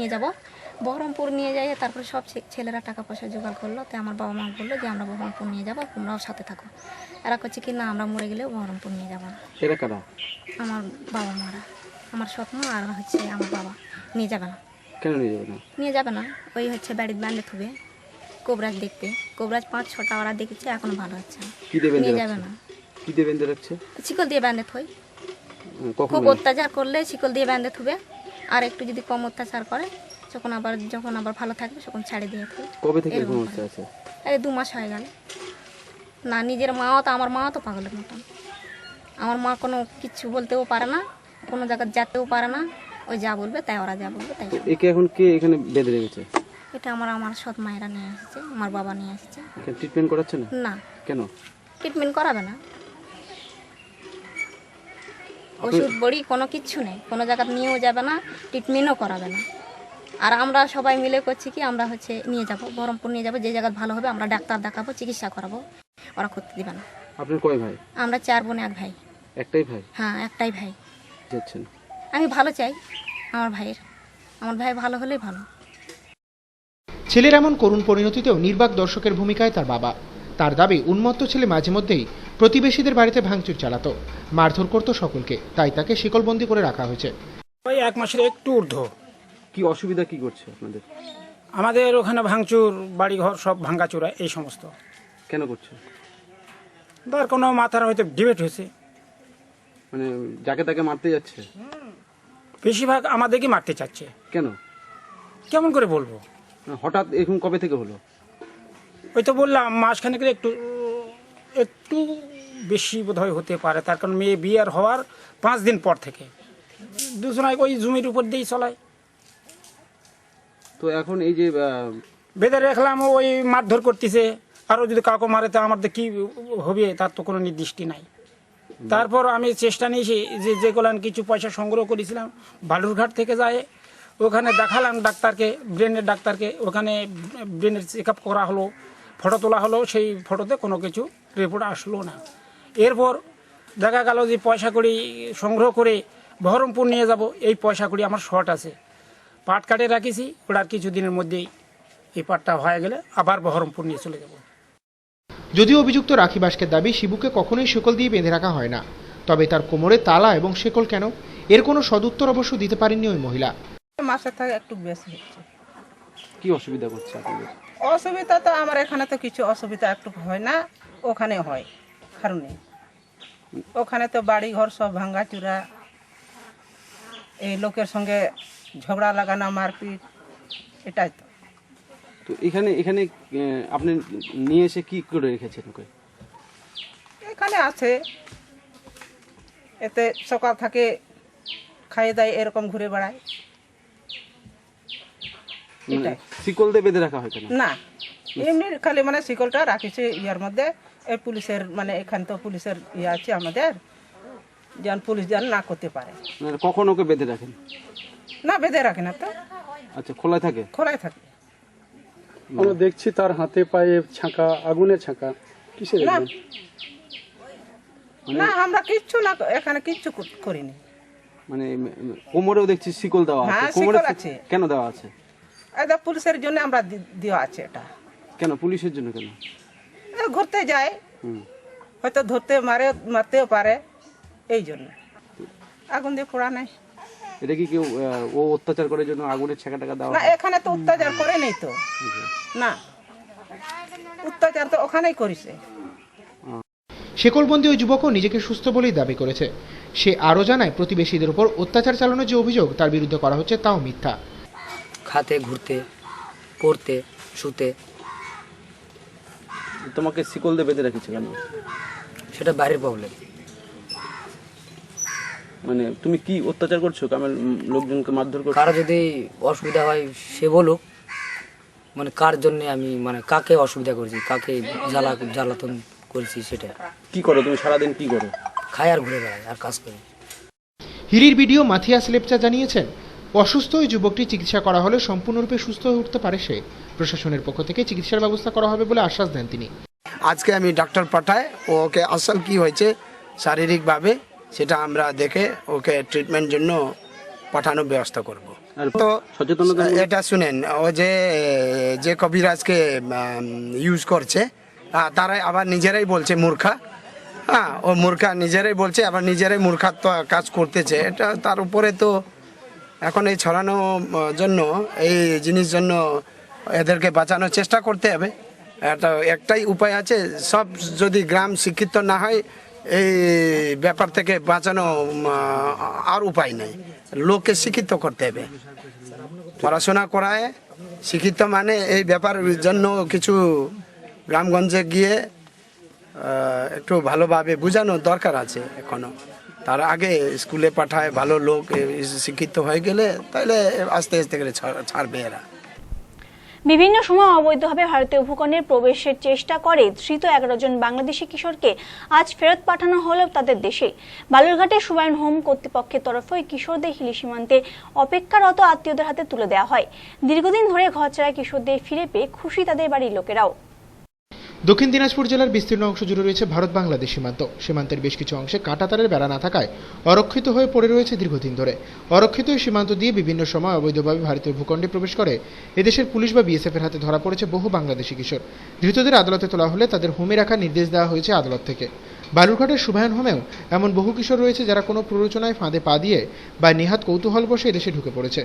নিয়ে যাই, তারপরে সব ছেলেরা টাকা পয়সা জোগাড় করলো। তো আমার বাবা মা বললো যে আমরা বহরমপুর নিয়ে যাবো, তোমরাও সাথে থাকো। এরা করছে কি না, আমরা মরে গেলেও বহরমপুর নিয়ে যাবো না। আমার বাবা মারা, আমার স্বপ্ন আর হচ্ছে আমার বাবা নিয়ে যাবে না। কেন নিয়ে যাবে না? ওই হচ্ছে বাড়ির ব্যান্ডে থুবে কোবরাজ দেখতে, কোবরাজ 5-6টা ওরা দেখেছে, এখনো ভালো হচ্ছে না, নিয়ে যাবে না। শিকল দিয়ে ব্যান্ডে থই, খুব অত্যাচার করলে শিকল দিয়ে ব্যান্ডে থুবে, আর একটু যদি কম অত্যাচার করে যখন আবার ভালো থাকবে তখন ছাড়ে দিয়ে থই। কবে থেকে এরকম অবস্থা আছে? এই 2 মাস হয়ে গেল। না নিজের মাও তো, আমার মাও তো পাগলের মতন। আমার মা কোনো কিছু বলতেও পারে না, কোনো জায়গায় যেতেও পারে না। ওই যা বলবে তাই, ওরা যা বলবে তাই। একে এখন কে এখানে বেঁধে রেখেছে? এটা আমার সৎ মায়েরা নিয়ে এসেছে, আমার বাবা নিয়ে এসেছে। ট্রিটমেন্ট করাচ্ছে না? না। কেন ট্রিটমেন্ট করাবে না? ওষুধ বড়ি কোনো কিচ্ছু নেই, কোনো জায়গায় নিয়েও যাবে না, ট্রিটমেন্টও করাবে না। আর আমরা সবাই মিলে করছি কি, আমরা হচ্ছে নিয়ে যাব, বহরমপুর নিয়ে যাব, যে জায়গায় ভালো হবে আমরা ডাক্তার দেখাবো, চিকিৎসা করাবো, ওরা করতে দিবে না। আপনার কয় ভাই? আমরা 4 বোন 1 ভাই। একটাই ভাই? হ্যাঁ, একটাই ভাই। যাচ্ছেন? আমি ভালো চাই আমার ভাই ভালো হলেই ভালো। ছেলের এমন করুণ পরিণতিতেও নির্বাক দর্শকের ভূমিকায় তার বাবা। তার দাবি, উন্মত্ত ছেলে মাঝে মধ্যেই প্রতিবেশীদের বাড়িতে ভাঙচুর চালাতো, মারধর করতো সকলকে, তাই তাকে শিকলবন্দি করে রাখা হয়েছে। 1 মাসের একটু ঊর্ধ্ব। কি অসুবিধা কি করছে আপনাদের? আমাদের ওখানে ভাঙচুর, বাড়িঘর সব ভাঙাচোরা এই সমস্ত। কেন করছে? ধর কোনো মাথার হয়তো ডিবেট হয়েছে, মানে যাকে তাকে মারতে যাচ্ছে। বেশিরভাগ আমাদেরকে মারতে চাচ্ছে। কেন? কেমন করে বলবো? হঠাৎ এখন কবে থেকে হলো? ওই তো বললাম মাসখানেক একটু বেশি বোধহয় হতে পারে, তার কারণ মেয়ে বিয়ের হওয়ার 5 দিন পর থেকে দুজনায় ওই জমির উপর দিয়েই চলায়। তো এখন এই যে বেঁধে রাখলাম, ওই মারধর করতেছে, আরও যদি কাউকে মারে তো আমাদের কি হবে তার তো কোনো নির্দিষ্ট নাই। তারপর আমি চেষ্টা নিয়েছি যেগুলো কিছু পয়সা সংগ্রহ করেছিলাম বালুরঘাট থেকে যায়, ওখানে দেখালাম ব্রেনের ডাক্তারকে, ওখানে ব্রেনের চেক আপ করা হলো, ফটো তোলা হলো, সেই ফটোতে কোনো কিছু রিপোর্ট আসলো না। এরপর দেখা গেল যে পয়সা কড়ি সংগ্রহ করে বহরমপুর নিয়ে যাব, এই পয়সা কড়ি আমার শর্ট আছে, পাট কাটে রাখিছি, ওটার কিছুদিনের মধ্যেই এই পাটটা হয়ে গেলে আবার বহরমপুর নিয়ে চলে যাব। যদিও অভিযুক্ত রাখি বাসকের দাবি, শিবুকে কখনোই শিকল দিয়ে বেঁধে রাখা হয় না, তবে তার কোমরে তালা এবং শিকল কেন, এর কোনো সদুত্তর অবশ্য দিতে পারেননি ওই মহিলা। মাসের থেকে একটু বেশি হচ্ছে। কি অসুবিধা করছে আপনাদের? অসুবিধা তো আমার এখানে তো কিছু অসুবিধা একটু হয় না, ওখানে হয় কারণে। ওখানে তো বাড়ি ঘর সব ভাঙ্গাচুরা, এই লোকের সঙ্গে ঝগড়া লাগানো, মারপিট, এটাই তো। তো এখানে আপনি নিয়ে এসে কি করে রেখেছেন? এখানে আছে, এতে সকাল থেকে খাইয়ে দেয়, এরকম ঘুরে বেড়ায়। শিকল দিয়ে বেঁধে রাখা হয় কেন? না, এমনি খালি শিকলটা রাখিছে ইয়ার মধ্যে, এই পুলিশের এখানে তো পুলিশের ইয়ে আছে আমাদের, যেন পুলিশ যেন না করতে পারে। কখন ওকে বেঁধে রাখেন? না, বেঁধে রাখে না তো। আচ্ছা, খোলাই থাকে? খোলাই থাকে। আমরা দেখছি তার হাতে পায়ে ছাঁকা, আগুনের ছাঁকা, কিসের? না, আমরা কিচ্ছু না, এখানে কিচ্ছু করিনি। কোমরেও দেখছি শিকল দেওয়া আছে। হ্যাঁ, শিকল আছে। কেন দেওয়া আছে? এটা পুলিশের জন্য আমরা দেওয়া আছে। এটা কেন পুলিশের জন্য? কেন? ঘুরতে যায়, হয়তো ধরতে মারতেও পারে, এই জন্য আগুন দিয়ে পোড়া নাই। এটা কি কেউ ও অত্যাচার করার জন্য আগুনের ছাঁকা টাকা দেওয়া? না, এখানে তো অত্যাচার করে নেই তো। না, অত্যাচার তো ওখানেই করেছে। শেকলবন্দি ওই যুবকও নিজেকে সুস্থ বলেই দাবি করেছে। সে আরও জানায়, প্রতিবেশীদের উপর অত্যাচার চালানোর যে অভিযোগ তার বিরুদ্ধে করা হচ্ছে তাও মিথ্যা। খাতে, ঘুরতে, পড়তে, শুতে। তোমাকে শিকল দিয়ে বেঁধে রেখেছে কেন? সেটা বাইরের প্রবলেম। মানে তুমি কি অত্যাচার করছো? আমার লোকজনকে মারধর করছো? কারো যদি অসুবিধা হয় সে বলুক, মানে কার জন্য আমি, মানে কাকে অসুবিধা করছি, কাকে জ্বালাতন করছি, সেটা। কি করো তুমি সারাদিন? কি করো? খাই আর ঘুরে বেড়াই আর কাজ করি। হিরির ভিডিও মাথিয়াস লেপচা জানিয়েছেন, অসুস্থ ওই যুবকটি চিকিৎসা করা হলে সম্পূর্ণরূপে সুস্থ হয়ে উঠতে পারে সে। প্রশাসনের পক্ষ থেকে চিকিৎসার ব্যবস্থা করা হবে বলে আশ্বাস দেন তিনি। আজকে আমি ডাক্তার পাঠাই, ওকে আসল কি হয়েছে শারীরিকভাবে সেটা আমরা দেখে ওকে ট্রিটমেন্ট জন্য পাঠানোর ব্যবস্থা করব। তো সচেতনতা এটা শুনেন, ও যে কবিরাজকে ইউজ করছে তারা আবার নিজেরাই বলছে মূর্খা। হ্যাঁ, ও মূর্খা নিজেরাই বলছে, আবার নিজেরাই মূর্খাত্ব কাজ করতেছে। এটা তার উপরে তো এখন এই ছড়ানোর জন্য, এই জিনিস জন্য এদেরকে বাঁচানোর চেষ্টা করতে হবে। এটা একটাই উপায় আছে, সব যদি গ্রাম শিক্ষিত না হয় এই ব্যাপার থেকে বাঁচানো আর উপায় নেই। লোককে শিক্ষিত করতে হবে, পড়াশোনা করায় শিক্ষিত, মানে এই ব্যাপারের জন্য কিছু গ্রামগঞ্জে গিয়ে একটু ভালোভাবে বোঝানো দরকার আছে এখনো। তার আগে স্কুলে পাঠায়, ভালো লোক শিক্ষিত হয়ে গেলে তাহলে আস্তে আস্তে করে ছাড়বে এরা। বিভিন্ন সময় অবৈধভাবে ভারতীয় ভূখণ্ডে প্রবেশের চেষ্টা করে ধৃত 11 জন বাংলাদেশি কিশোরকে আজ ফেরত পাঠানো হলো তাদের দেশে। বালুরঘাটের সুবায়ন হোম কর্তৃপক্ষের তরফে ওই কিশোরদের হিলি সীমান্তে অপেক্ষারত আত্মীয়দের হাতে তুলে দেওয়া হয়। দীর্ঘদিন ধরে ঘরছাড়া কিশোরদের ফিরে পেয়ে খুশি তাদের বাড়ির লোকেরাও। দক্ষিণ দিনাজপুর জেলার বিস্তীর্ণ অংশ জুড়ে রয়েছে ভারত বাংলাদেশ সীমান্ত। সীমান্তের বেশ কিছু অংশে কাঁটাতারের বেড়া না থাকায় অরক্ষিত হয়ে পড়ে রয়েছে দীর্ঘদিন ধরে। অরক্ষিত এই সীমান্ত দিয়ে বিভিন্ন সময় অবৈধভাবে ভারতীয় ভূখণ্ডে প্রবেশ করে এদেশের পুলিশ বা বিএসএফ এর হাতে ধরা পড়েছে বহু বাংলাদেশি কিশোর। ধৃতদের আদালতে তোলা হলে তাদের হোমে রাখার নির্দেশ দেওয়া হয়েছে আদালত থেকে। বালুরঘাটের সুবায়ন হোমেও এমন বহু কিশোর রয়েছে যারা কোনো প্ররোচনায় ফাঁদে পা দিয়ে বা নেহাত কৌতূহলবশে এদেশে ঢুকে পড়েছে।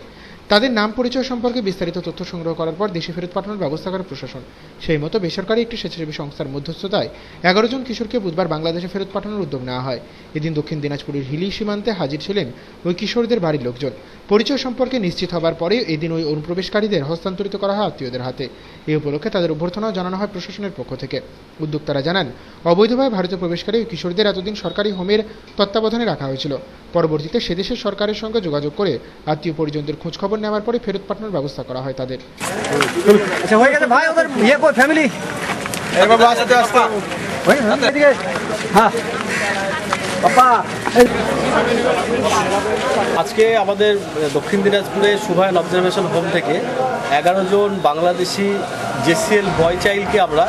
তাদের নাম পরিচয় সম্পর্কে বিস্তারিত তথ্য সংগ্রহ করার পর দেশে ফেরত পাঠানোর ব্যবস্থা করে প্রশাসন। সেই মতো বেসরকারি একটি স্বেচ্ছাসেবী সংস্থার মধ্যস্থতায় 11 জন কিশোরকে বুধবার বাংলাদেশে ফেরত পাঠানোর উদ্যোগ নেওয়া হয়। এদিন দক্ষিণ দিনাজপুরের হিলি সীমান্তে হাজির ছিলেন ওই কিশোরদের বাড়ির লোকজন। পরিচয় সম্পর্কে নিশ্চিত হবার পরে এদিন ওই অনুপ্রবেশকারীদের হস্তান্তরিত করা হয় আত্মীয়দের হাতে। এই উপলক্ষে তাদের অভ্যর্থনাও জানানো হয় প্রশাসনের পক্ষ থেকে। উদ্যোক্তারা জানান, অবৈধভাবে ভারতীয় প্রবেশকারী ওই কিশোরদের এতদিন সরকারি হোমের তত্ত্বাবধানে রাখা হয়েছিল। পরবর্তীতে সেদেশের সরকারের সঙ্গে যোগাযোগ করে আত্মীয় পরিজনদের খোঁজখবর নেওয়ার পরে ফেরত পাঠানোর ব্যবস্থা করা হয় তাদের। আজকে আমাদের দক্ষিণ দিনাজপুরে সুবায়ন অবজারভেশন হোম থেকে 11 জন বাংলাদেশি জেসিএল বয় চাইল্ডকে আমরা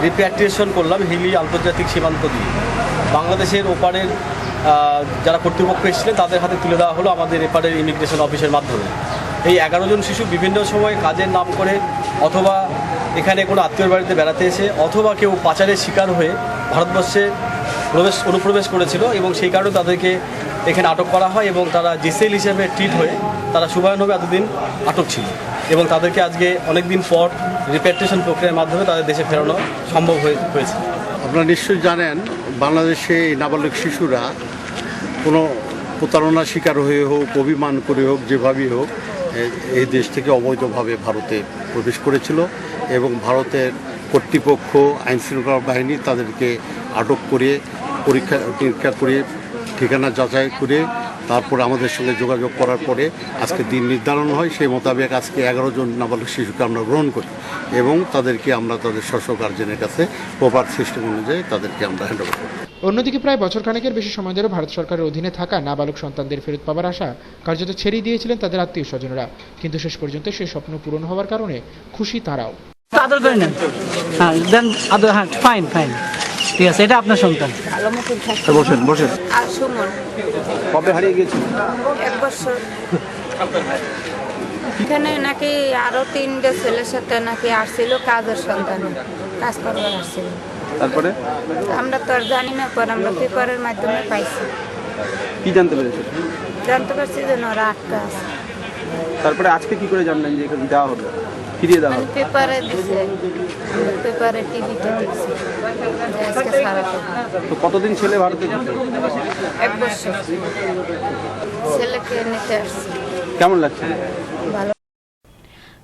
রিপ্যাট্রিয়েশন করলাম হিলি আন্তর্জাতিক সীমান্ত দিয়ে। বাংলাদেশের ওপারের যারা কর্তৃপক্ষ এসেছিলেন তাদের হাতে তুলে দেওয়া হলো আমাদের এপারের ইমিগ্রেশন অফিসের মাধ্যমে। এই 11 জন শিশু বিভিন্ন সময় কাজের নাম করে অথবা এখানে কোনো আত্মীয়র বাড়িতে বেড়াতে এসে অথবা কেউ পাচারের শিকার হয়ে ভারতবর্ষে অনুপ্রবেশ করেছিল এবং সেই কারণে তাদেরকে এখানে আটক করা হয় এবং তারা জেসিএল হিসেবে ট্রিট হয়ে তারা সুবায়ন হোমে এতদিন আটক ছিল এবং তাদেরকে আজকে অনেক দিন পর রিপ্যাট্রিয়েশন প্রক্রিয়ার মাধ্যমে তাদের দেশে ফেরানো সম্ভব হয়েছে। আপনারা নিশ্চয়ই জানেন, বাংলাদেশে এই নাবালক শিশুরা কোনো প্রতারণার শিকার হয়ে হোক, অভিমান করে হোক, যেভাবেই হোক এই দেশ থেকে অবৈধভাবে ভারতে প্রবেশ করেছিল এবং ভারতের কর্তৃপক্ষ, আইনশৃঙ্খলা বাহিনী তাদেরকে আটক করে পরীক্ষা নিরীক্ষা করে ঠিকানা যাচাই করে তারপরে আমাদের সঙ্গে যোগাযোগ করার পরে আজকে দিন নির্ধারণ হয়। সেই মোতাবেক আজকে 11 জন নাবালক শিশুকে আমরা গ্রহণ করি এবং তাদেরকে আমরা তাদের স্বশ গার্জেনের কাছে প্রপার সিস্টেম অনুযায়ী তাদেরকে আমরা হ্যান্ডওভার করি। অন্যদিকে প্রায় বছর খানেকের বেশি সময় ধরে ভারত সরকারের অধীনে থাকা নাবালক সন্তানদের ফেরত পাবার আশা কার্যত ছেড়েই দিয়েছিলেন তাদের আত্মীয় স্বজনরা, কিন্তু শেষ পর্যন্ত সেই স্বপ্ন পূরণ হওয়ার কারণে খুশি তারাও। আদর করে নেন, হ্যাঁ দেন আদর, হ্যাঁ ফাইন ফাইন, ঠিক আছে, এটা আপনার সন্তান। বসেন বসেন। কবে হারিয়ে গিয়েছিল? 1 বছর। এখানে নাকি আরো 3টে ছেলের সাথে নাকি আসছিল কাজের সন্তানে, কাজ করবার আসছিল। তারপরে আমরা তো আর জানি না, পর আমরা পেপারের মাধ্যমে পাইছি। কি জানতে পেরেছেন? জানতে পারছি যে ওরা আটকা আছে। তারপরে আজকে কি করে জানলেন যে এখানে দেওয়া হবে? ফিরিয়ে দেওয়া মানে হবে? পেপারে দিছে, পেপারে টিভিতে দিছে যে আজকে ছাড়া তো কতদিন ছেলে ভারতে থাকে? 1 বছর ছেলেকে নিতে আসছে। কেমন লাগছে? ভালো।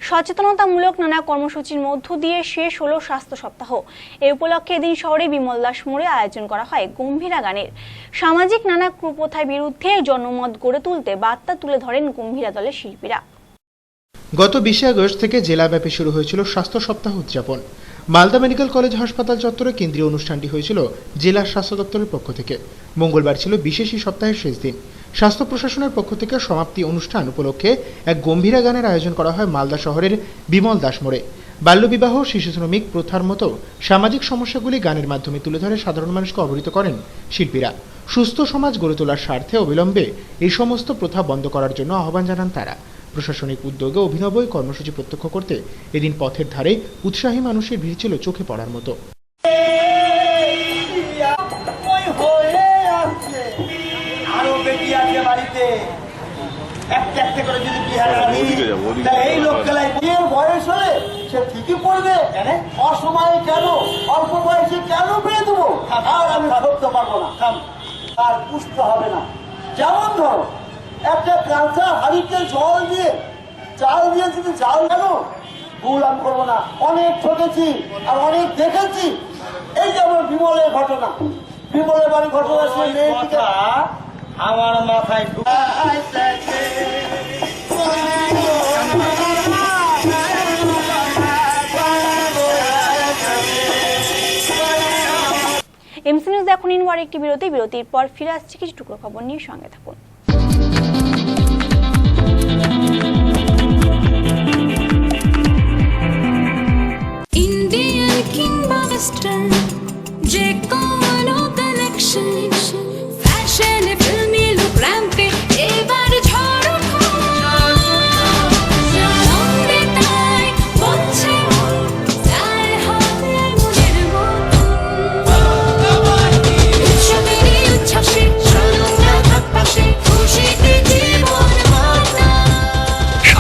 সচেতনতামূলক নানা কর্মসূচির মধ্য দিয়ে শেষ হলো স্বাস্থ্য সপ্তাহ। এই উপলক্ষে এদিন শহরে বিমল দাস মোড়ে আয়োজন করা হয় গম্ভীরা গানের। সামাজিক নানা কুপ্রথার বিরুদ্ধে জনমত গড়ে তুলতে বার্তা তুলে ধরেন গম্ভীরা দলের শিল্পীরা। গত 20 আগস্ট থেকে জেলাব্যাপী শুরু হয়েছিল স্বাস্থ্য সপ্তাহ উদযাপন। মালদা মেডিকেল কলেজ হাসপাতাল চত্বরে কেন্দ্রীয় অনুষ্ঠানটি হয়েছিল জেলা স্বাস্থ্য দপ্তরের পক্ষ থেকে। মঙ্গলবার ছিল বিশেষ এই সপ্তাহের শেষ দিন। স্বাস্থ্য প্রশাসনের পক্ষ থেকে সমাপ্তি অনুষ্ঠান উপলক্ষে এক গম্ভীরা গানের আয়োজন করা হয় মালদা শহরের বিমল দাস মোড়ে। বাল্যবিবাহ, শিশু শ্রমিক প্রথার মতো সামাজিক সমস্যাগুলি গানের মাধ্যমে তুলে ধরে সাধারণ মানুষকে অবহিত করেন শিল্পীরা। সুস্থ সমাজ গড়ে তোলার স্বার্থে অবিলম্বে এই সমস্ত প্রথা বন্ধ করার জন্য আহ্বান জানান তারা। প্রশাসনিক উদ্যোগে অভিনব এই কর্মসূচি প্রত্যক্ষ করতে এদিন পথের ধারে উৎসাহী মানুষের ভিড় ছিল চোখে পড়ার মতো। বয়স হলে সে ঠিকই পড়বে, অসময়ে কেন, অল্প বয়সে কেন পেয়ে দেবো, আর আমি ধরতে পারবো না, আর পুষ্ট হবে না। যেমন ধরো একটা কাঁচা হাড়িতে জল দিয়ে চাল দিয়ে যদি জাল কেন ভুল আমি করবো না। অনেক ঠকেছি আর অনেক দেখেছি। এই যেমন বিমলের ঘটনা, বিমলের বাড়ির ঘটনা, সে মেয়েটিকে আমার মাথায় এমসি নিউজ এখন ইনওয়ার একটি বিরতির পর ফিরে আসছে কিছু টুকরো খবর নিয়ে, সঙ্গে থাকুন। ইন্ডিয়ান কিংবা ওয়েস্টার্ন যে কোনো কালেকশন, ফ্যাশনে ফিল্মি লুক র্যাম্পে এবার ঝড়ো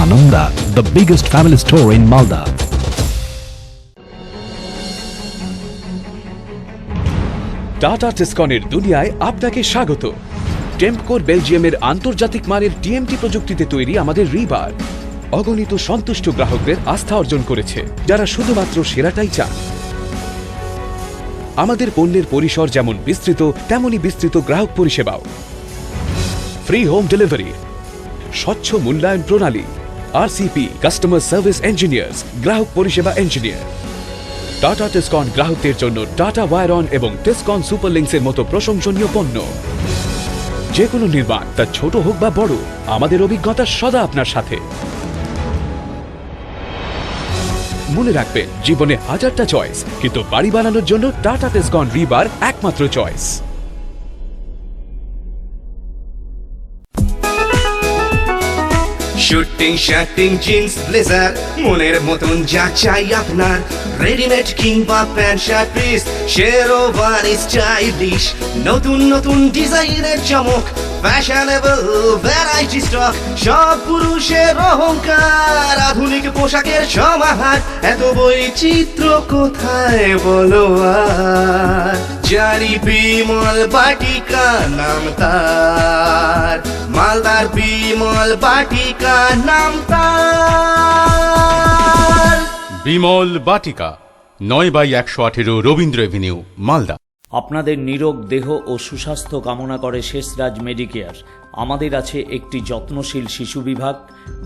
Sananda, the biggest family store in Malda. Tata টিসকনের দুনিয়ায় আপনাকে স্বাগত। টেম্পকোর বেলজিয়ামের আন্তর্জাতিক মানের টিএমটি প্রযুক্তিতে তৈরি আমাদের রিবার অগণিত সন্তুষ্ট গ্রাহকদের আস্থা অর্জন করেছে, যারা শুধুমাত্র সেরাটাই চান। আমাদের পণ্যের পরিসর যেমন বিস্তৃত, তেমনই বিস্তৃত গ্রাহক পরিষেবাও। ফ্রি হোম ডেলিভারি, স্বচ্ছ মূল্যায়ন প্রণালী, আরসিপি কাস্টমার সার্ভিস ইঞ্জিনিয়ার্স, গ্রাহক পরিষেবা ইঞ্জিনিয়ার। টাটা টিসকন গ্রাহকদের জন্য টাটা ওয়ারন এবং টিসকন সুপারলিংসের মতো প্রশংসনীয় পণ্য। যে কোনো নির্মাণ, তা ছোট হোক বা বড়, আমাদের অভিজ্ঞতা সদা আপনার সাথে। মনে রাখবেন, জীবনে হাজারটা চয়েস, কিন্তু বাড়ি বানানোর জন্য টাটা টিসকন রিবার একমাত্র চয়েস। শুটিং শার্টিং জিন্স ব্লেজার, মনের মতন যা চাই আপনার, রেডিমেড কিংবা pant shirt piece, sherwani stylish, নতুন নতুন ডিজাইনের চমক, ফ্যাশনেবল ভ্যারাইটি স্টক, সব পুরুষের অহংকার, আধুনিক পোশাকের সমাহার, এত বৈচিত্র্য কোথায় বলো আর, জারি বিমল বাটিকা নাম তার, মালদার বিমল বাটিকা নাম তার। বিমল বাটিকা, 9/118 রবীন্দ্র এভিনিউ, মালদা। আপনাদের নিরোগ দেহ ও সুস্বাস্থ্য কামনা করে শেষরাজ মেডিকেয়ার। আমাদের আছে একটি যত্নশীল শিশু বিভাগ,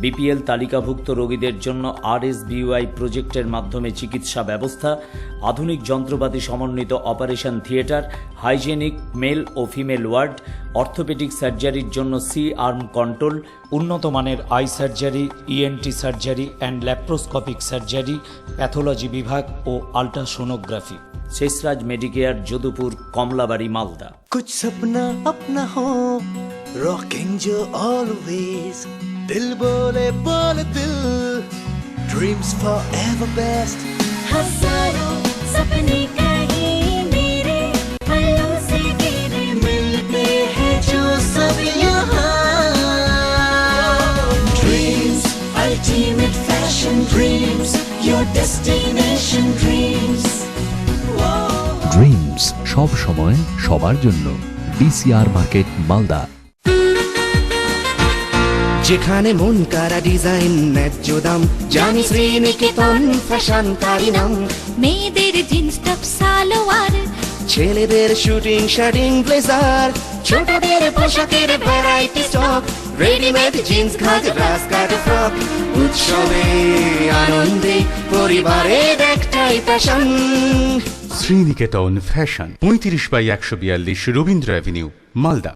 বিপিএল তালিকাভুক্ত রোগীদের জন্য RSBY প্রজেক্টের মাধ্যমে চিকিৎসা ব্যবস্থা, আধুনিক যন্ত্রপাতি সমন্বিত অপারেশন থিয়েটার, হাইজেনিক মেল ও ফিমেল ওয়ার্ড, অর্থোপেডিক সার্জারির জন্য C-আর্ম কন্ট্রোল, উন্নত মানের I surgery, ENT surgery and laparoscopic surgery, pathology বিভাগ ও আল্ট্রাসোনোগ্রাফি। শেষরাজ মেডিকেয়ার, যদুপুর, কমলাবাড়ি, মালদা। कुछ सपना अपना हो, रॉकिंग जो ऑलवेज, दिल बोले बोले दिल, ड्रीम्स फॉरएवर बेस्ट, हजारों सपने कहीं मेरे पलों से गिरे, मिलते हैं जो सब यहाँ, Dreams ultimate fashion dreams, destination dreams. Dreams সব সময় সবার জন্য। DCR market, Malda. যেখানে মন কারা ডিজাইন ন্যায্য দাম, জানি শ্রীনিকেতন ফ্যাশনকারী নাম। মেয়েদের জিন্স টপ সালোয়ার, ছেলেদের শুটিং শার্টিং ব্লেজার, ছোটদের পোশাকের variety stock, readymade jeans ghagra skirt frock. উৎসবে আনন্দে পরিবারের একটাই fashion. Sriniketan fashion, 35/142 Rabindra avenue, Malda.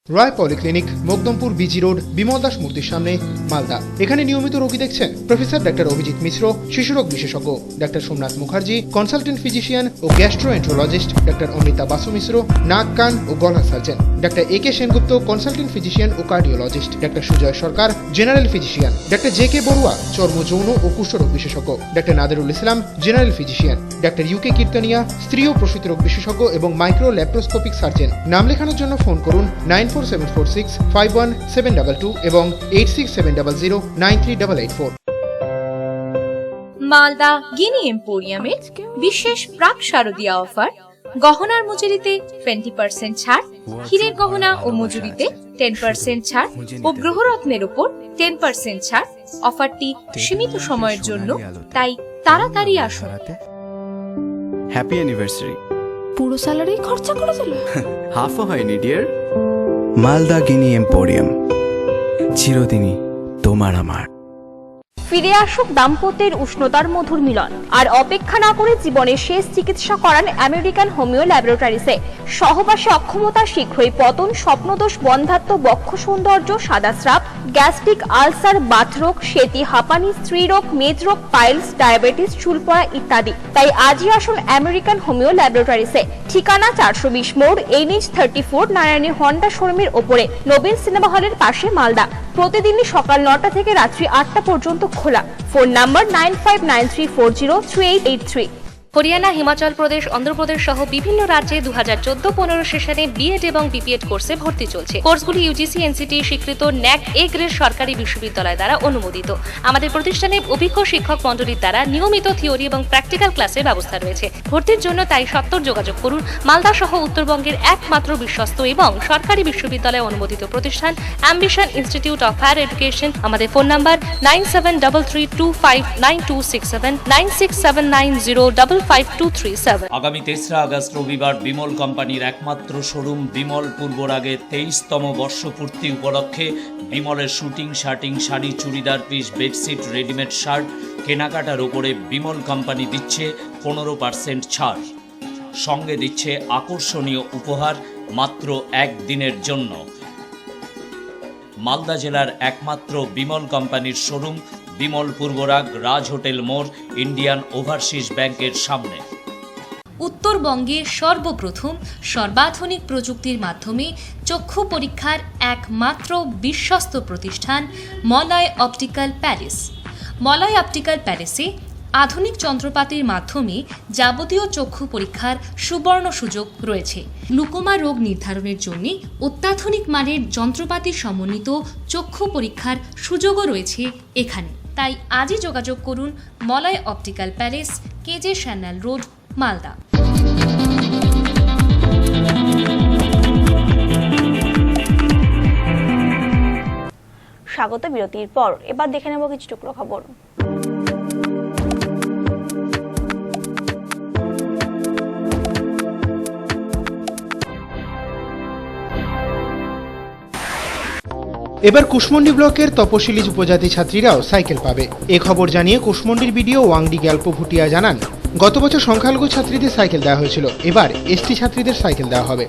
Roy polyclinic, Makdampur BG road, Bimal Das মূর্তির সামনে, মালদা। এখানে নিয়মিত রোগী দেখছেন প্রফেসর ডাক্তার অভিজিৎ মিশ্র, শিশুরোগ বিশেষজ্ঞ ডাক্তার সোমনাথ মুখার্জি, কনসালটেন্ট ফিজিশিয়ান ও গ্যাস্ট্রোএন্ট্রোলজিস্ট ডাক্তার অমৃতা বাসু মিশ্র, নাক কান ও গলা সার্জন ডাক্তার একে সেনগুপ্ত, কনসালটেন্ট ফিজিশিয়ান ও কার্ডিওলজিস্ট ডাক্তার Sujoy Sarkar, general physician doctor J K Barua, চর্ম যৌন ও কুষ্ঠরোগ বিশেষজ্ঞ ডাক্তার নাদেরুল ইসলাম, জেনারেল ফিজিশিয়ান ডাক্তার ইউকে কীর্তনিয়া, স্ত্রী ও প্রসূতি রোগ বিশেষজ্ঞ এবং মাইক্রো ল্যাপ্রোস্কোপিক সার্জন। নাম লেখানোর জন্য ফোন করুন 9474651722 এবং 8670093884। মালদা গিনি এম্পোরিয়ামে বিশেষ প্রাক শারদীয়া অফার। গহনার মজুরিতে 20% ছাড়, হীরের গহনা ও মজুরিতে 10% ছাড় ও গ্রহরত্নের উপর 10% ছাড়। অফারটি সীমিত সময়ের জন্য, তাই তাড়াতাড়ি আসুন। Happy anniversary. পুরো স্যালারি খরচা করে দিল। হাফও হয়নি ডিয়ার। মালদা গিনি এম্পোরিয়াম, চিরদিনই তোমার আমার। ফিরে আসুক দাম্পত্যের উষ্ণতার মধুর মিলন। আর অপেক্ষা না করে জীবনের শেষ চিকিৎসা করান আমেরিকান হোমিও ল্যাবরেটরিজে। সহবাসে অক্ষমতা, শীঘ্রই পতন, স্বপ্নদোষ, বন্ধ্যাত্ব, বক্ষ সৌন্দর্য, সাদা স্রাব, গ্যাস্ট্রিক আলসার, বাতরোগ, সেতি, হাঁপানি, স্ত্রীরোগ, মেদরোগ, পাইলস, ডায়াবেটিস, চুল পড়া ইত্যাদি। তাই আজই আসুন আমেরিকান হোমিও ল্যাবরেটরিজে। ঠিকানা 420 মোড়, NH34, নারায়ণী হন্ডা শোরুমের ওপরে, নবীন সিনেমা হলের পাশে, মালদা। প্রতিদিনই সকাল 9টা থেকে রাত্রি 8টা পর্যন্ত খোলা। Phone number 9593403883। হরিয়ানা, হিমাচল প্রদেশ, অন্ধ্রপ্রদেশ সহ বিভিন্ন রাজ্যে 2014-15 সেশনে বিএড এবং বিপিএড কোর্সে ভর্তি চলছে। কোর্সগুলি ইউজিসি এনসিটি স্বীকৃত ন্যাক এ গ্রেড সরকারি বিশ্ববিদ্যালয় দ্বারা অনুমোদিত। আমাদের প্রতিষ্ঠানে অভিজ্ঞ শিক্ষক মণ্ডলীর দ্বারা নিয়মিত থিওরি এবং প্র্যাকটিক্যাল ক্লাসের ব্যবস্থা রয়েছে। ভর্তির জন্য তাই সত্বর যোগাযোগ করুন মালদা সহ উত্তরবঙ্গের একমাত্র বিশ্বস্ত এবং সরকারি বিশ্ববিদ্যালয় অনুমোদিত প্রতিষ্ঠান ambition institute of higher education. আমাদের ফোন নাম্বার 9733259267, 9679055237। আগামী 3রা আগস্ট রবিবার বিমল কোম্পানির একমাত্র শোরুম বিমল পূর্বরাগে 23তম বর্ষপূর্তি উপলক্ষে বিমলের suiting, shirting, sari, churidar piece, bedsheet, readymade shirt কেনাকাটার উপরে বিমল কোম্পানি দিচ্ছে 15% ছাড়। সঙ্গে দিচ্ছে আকর্ষণীয় উপহার মাত্র একদিনের জন্য। মালদা জেলার একমাত্র বিমল কোম্পানির শোরুম বিমল পূর্বরাগ, রাজ হোটেল মোড়, ইন্ডিয়ান ওভারসিজ ব্যাংকের সামনে। উত্তরবঙ্গে সর্বপ্রথম সর্বাধুনিক প্রযুক্তির মাধ্যমে চক্ষু পরীক্ষার একমাত্র বিশ্বস্ত প্রতিষ্ঠান Malay optical palace. Malay optical প্যালেসে আধুনিক যন্ত্রপাতির মাধ্যমে যাবতীয় চক্ষু পরীক্ষার সুবর্ণ সুযোগ রয়েছে। গ্লুকোমা রোগ নির্ধারণের জন্য অত্যাধুনিক মানের যন্ত্রপাতি সমন্বিত চক্ষু পরীক্ষার সুযোগও রয়েছে এখানে। তাই আজই যোগাযোগ করুন Malay optical palace, কেজে শ্যান্যাল road, Malda. স্বাগত বিরতির পর এবার দেখে নেব কিছু টুকরো খবর। এবার কুশমন্ডি ব্লকের তপশিলি উপজাতি ছাত্রীরাও সাইকেল পাবে। এ খবর জানিয়ে কুশমন্ডির বিডিও ওয়াংডি গ্যাল্পো ভুটিয়া জানান, গত বছর সংখ্যালঘু ছাত্রীদের সাইকেল দেওয়া হয়েছিল, এবার এসটি ছাত্রীদের সাইকেল দেওয়া হবে।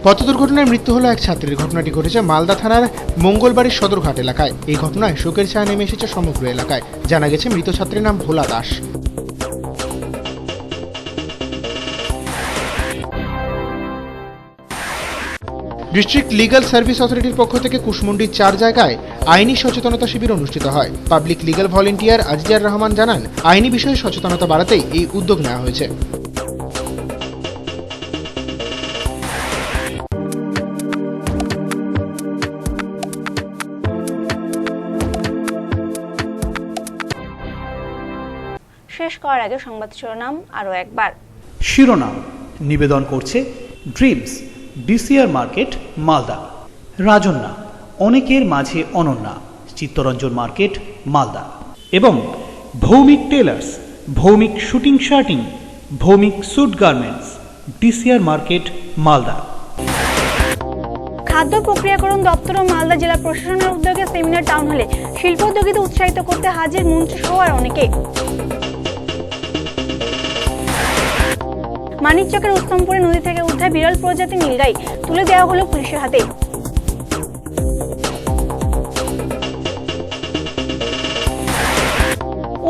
পথ দুর্ঘটনায় মৃত্যু হলো এক ছাত্রীর। ঘটনাটি ঘটেছে মালদা থানার মঙ্গলবাড়ির সদরঘাট এলাকায়। এই ঘটনায় শোকের ছায়া নেমে এসেছে সমগ্র এলাকায়। জানা গেছে মৃত ছাত্রীর নাম ভোলা দাস। ডিস্ট্রিক্ট লিগ্যাল সার্ভিস অথরিটির পক্ষ থেকে কুশমন্ডির 4 জায়গায় আইনি সচেতনতা শিবির অনুষ্ঠিত হয়। Public legal volunteer Azizar Rahman জানান, আইনি বিষয়ে সচেতনতা বাড়াতেই এই উদ্যোগ নেওয়া হয়েছে। করার আগে সংবাদ শিরোনাম আরও একবার। শিরোনাম নিবেদন করছে ড্রিমস ডিসিআর মার্কেট মালদা। রাজন্যা অনেকের মাঝে অনন্যা চিত্তরঞ্জন মার্কেট মালদা এবং Bhowmik tailors Bhowmik suiting shirting Bhowmik suit garments DCR market Malda. খাদ্য প্রক্রিয়াকরণ দপ্তর ও মালদা জেলা প্রশাসনের উদ্যোগে সেমিনার টাউন হলে শিল্পোদ্যোগীদের উৎসাহিত করতে হাজির মন্ত্রী সহ আর অনেকে। মানিকচকের উত্তমপুরে নদী থেকে উদ্ধার বিরল প্রজাতি নীলগাই, তুলে দেওয়া হলো পুলিশের হাতে।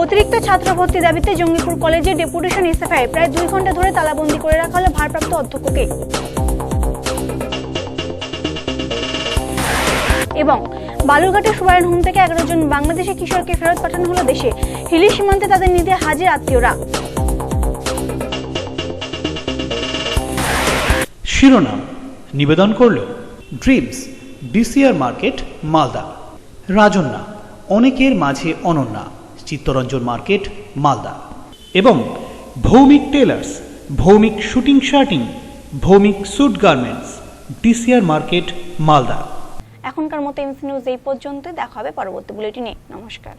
অতিরিক্ত ছাত্র ভর্তি দাবিতে জঙ্গিপুর কলেজে ডেপুটেশন এসএফআই প্রায় 2 ঘন্টা ধরে তালাবন্দি করে রাখা হলো ভারপ্রাপ্ত অধ্যক্ষকে। এবং বালুরঘাটের সুবায়ন হোম থেকে 11 জন বাংলাদেশি কিশোরকে ফেরত পাঠানো হলো দেশে। হিলি সীমান্তে তাদের নিতে হাজির আত্মীয়রা। শিরোনাম নিবেদন করল ড্রিমস ডিসিআর মার্কেট মালদা। রাজন্যা অনেকের মাঝে অনন্যা চিত্তরঞ্জন মার্কেট মালদা এবং Bhowmik tailors Bhowmik suiting shirting Bhowmik suit garments DCR market Malda. এখনকার মতো এমসি নিউজ এই পর্যন্ত, দেখা হবে পরবর্তী বুলেটিনে। নমস্কার।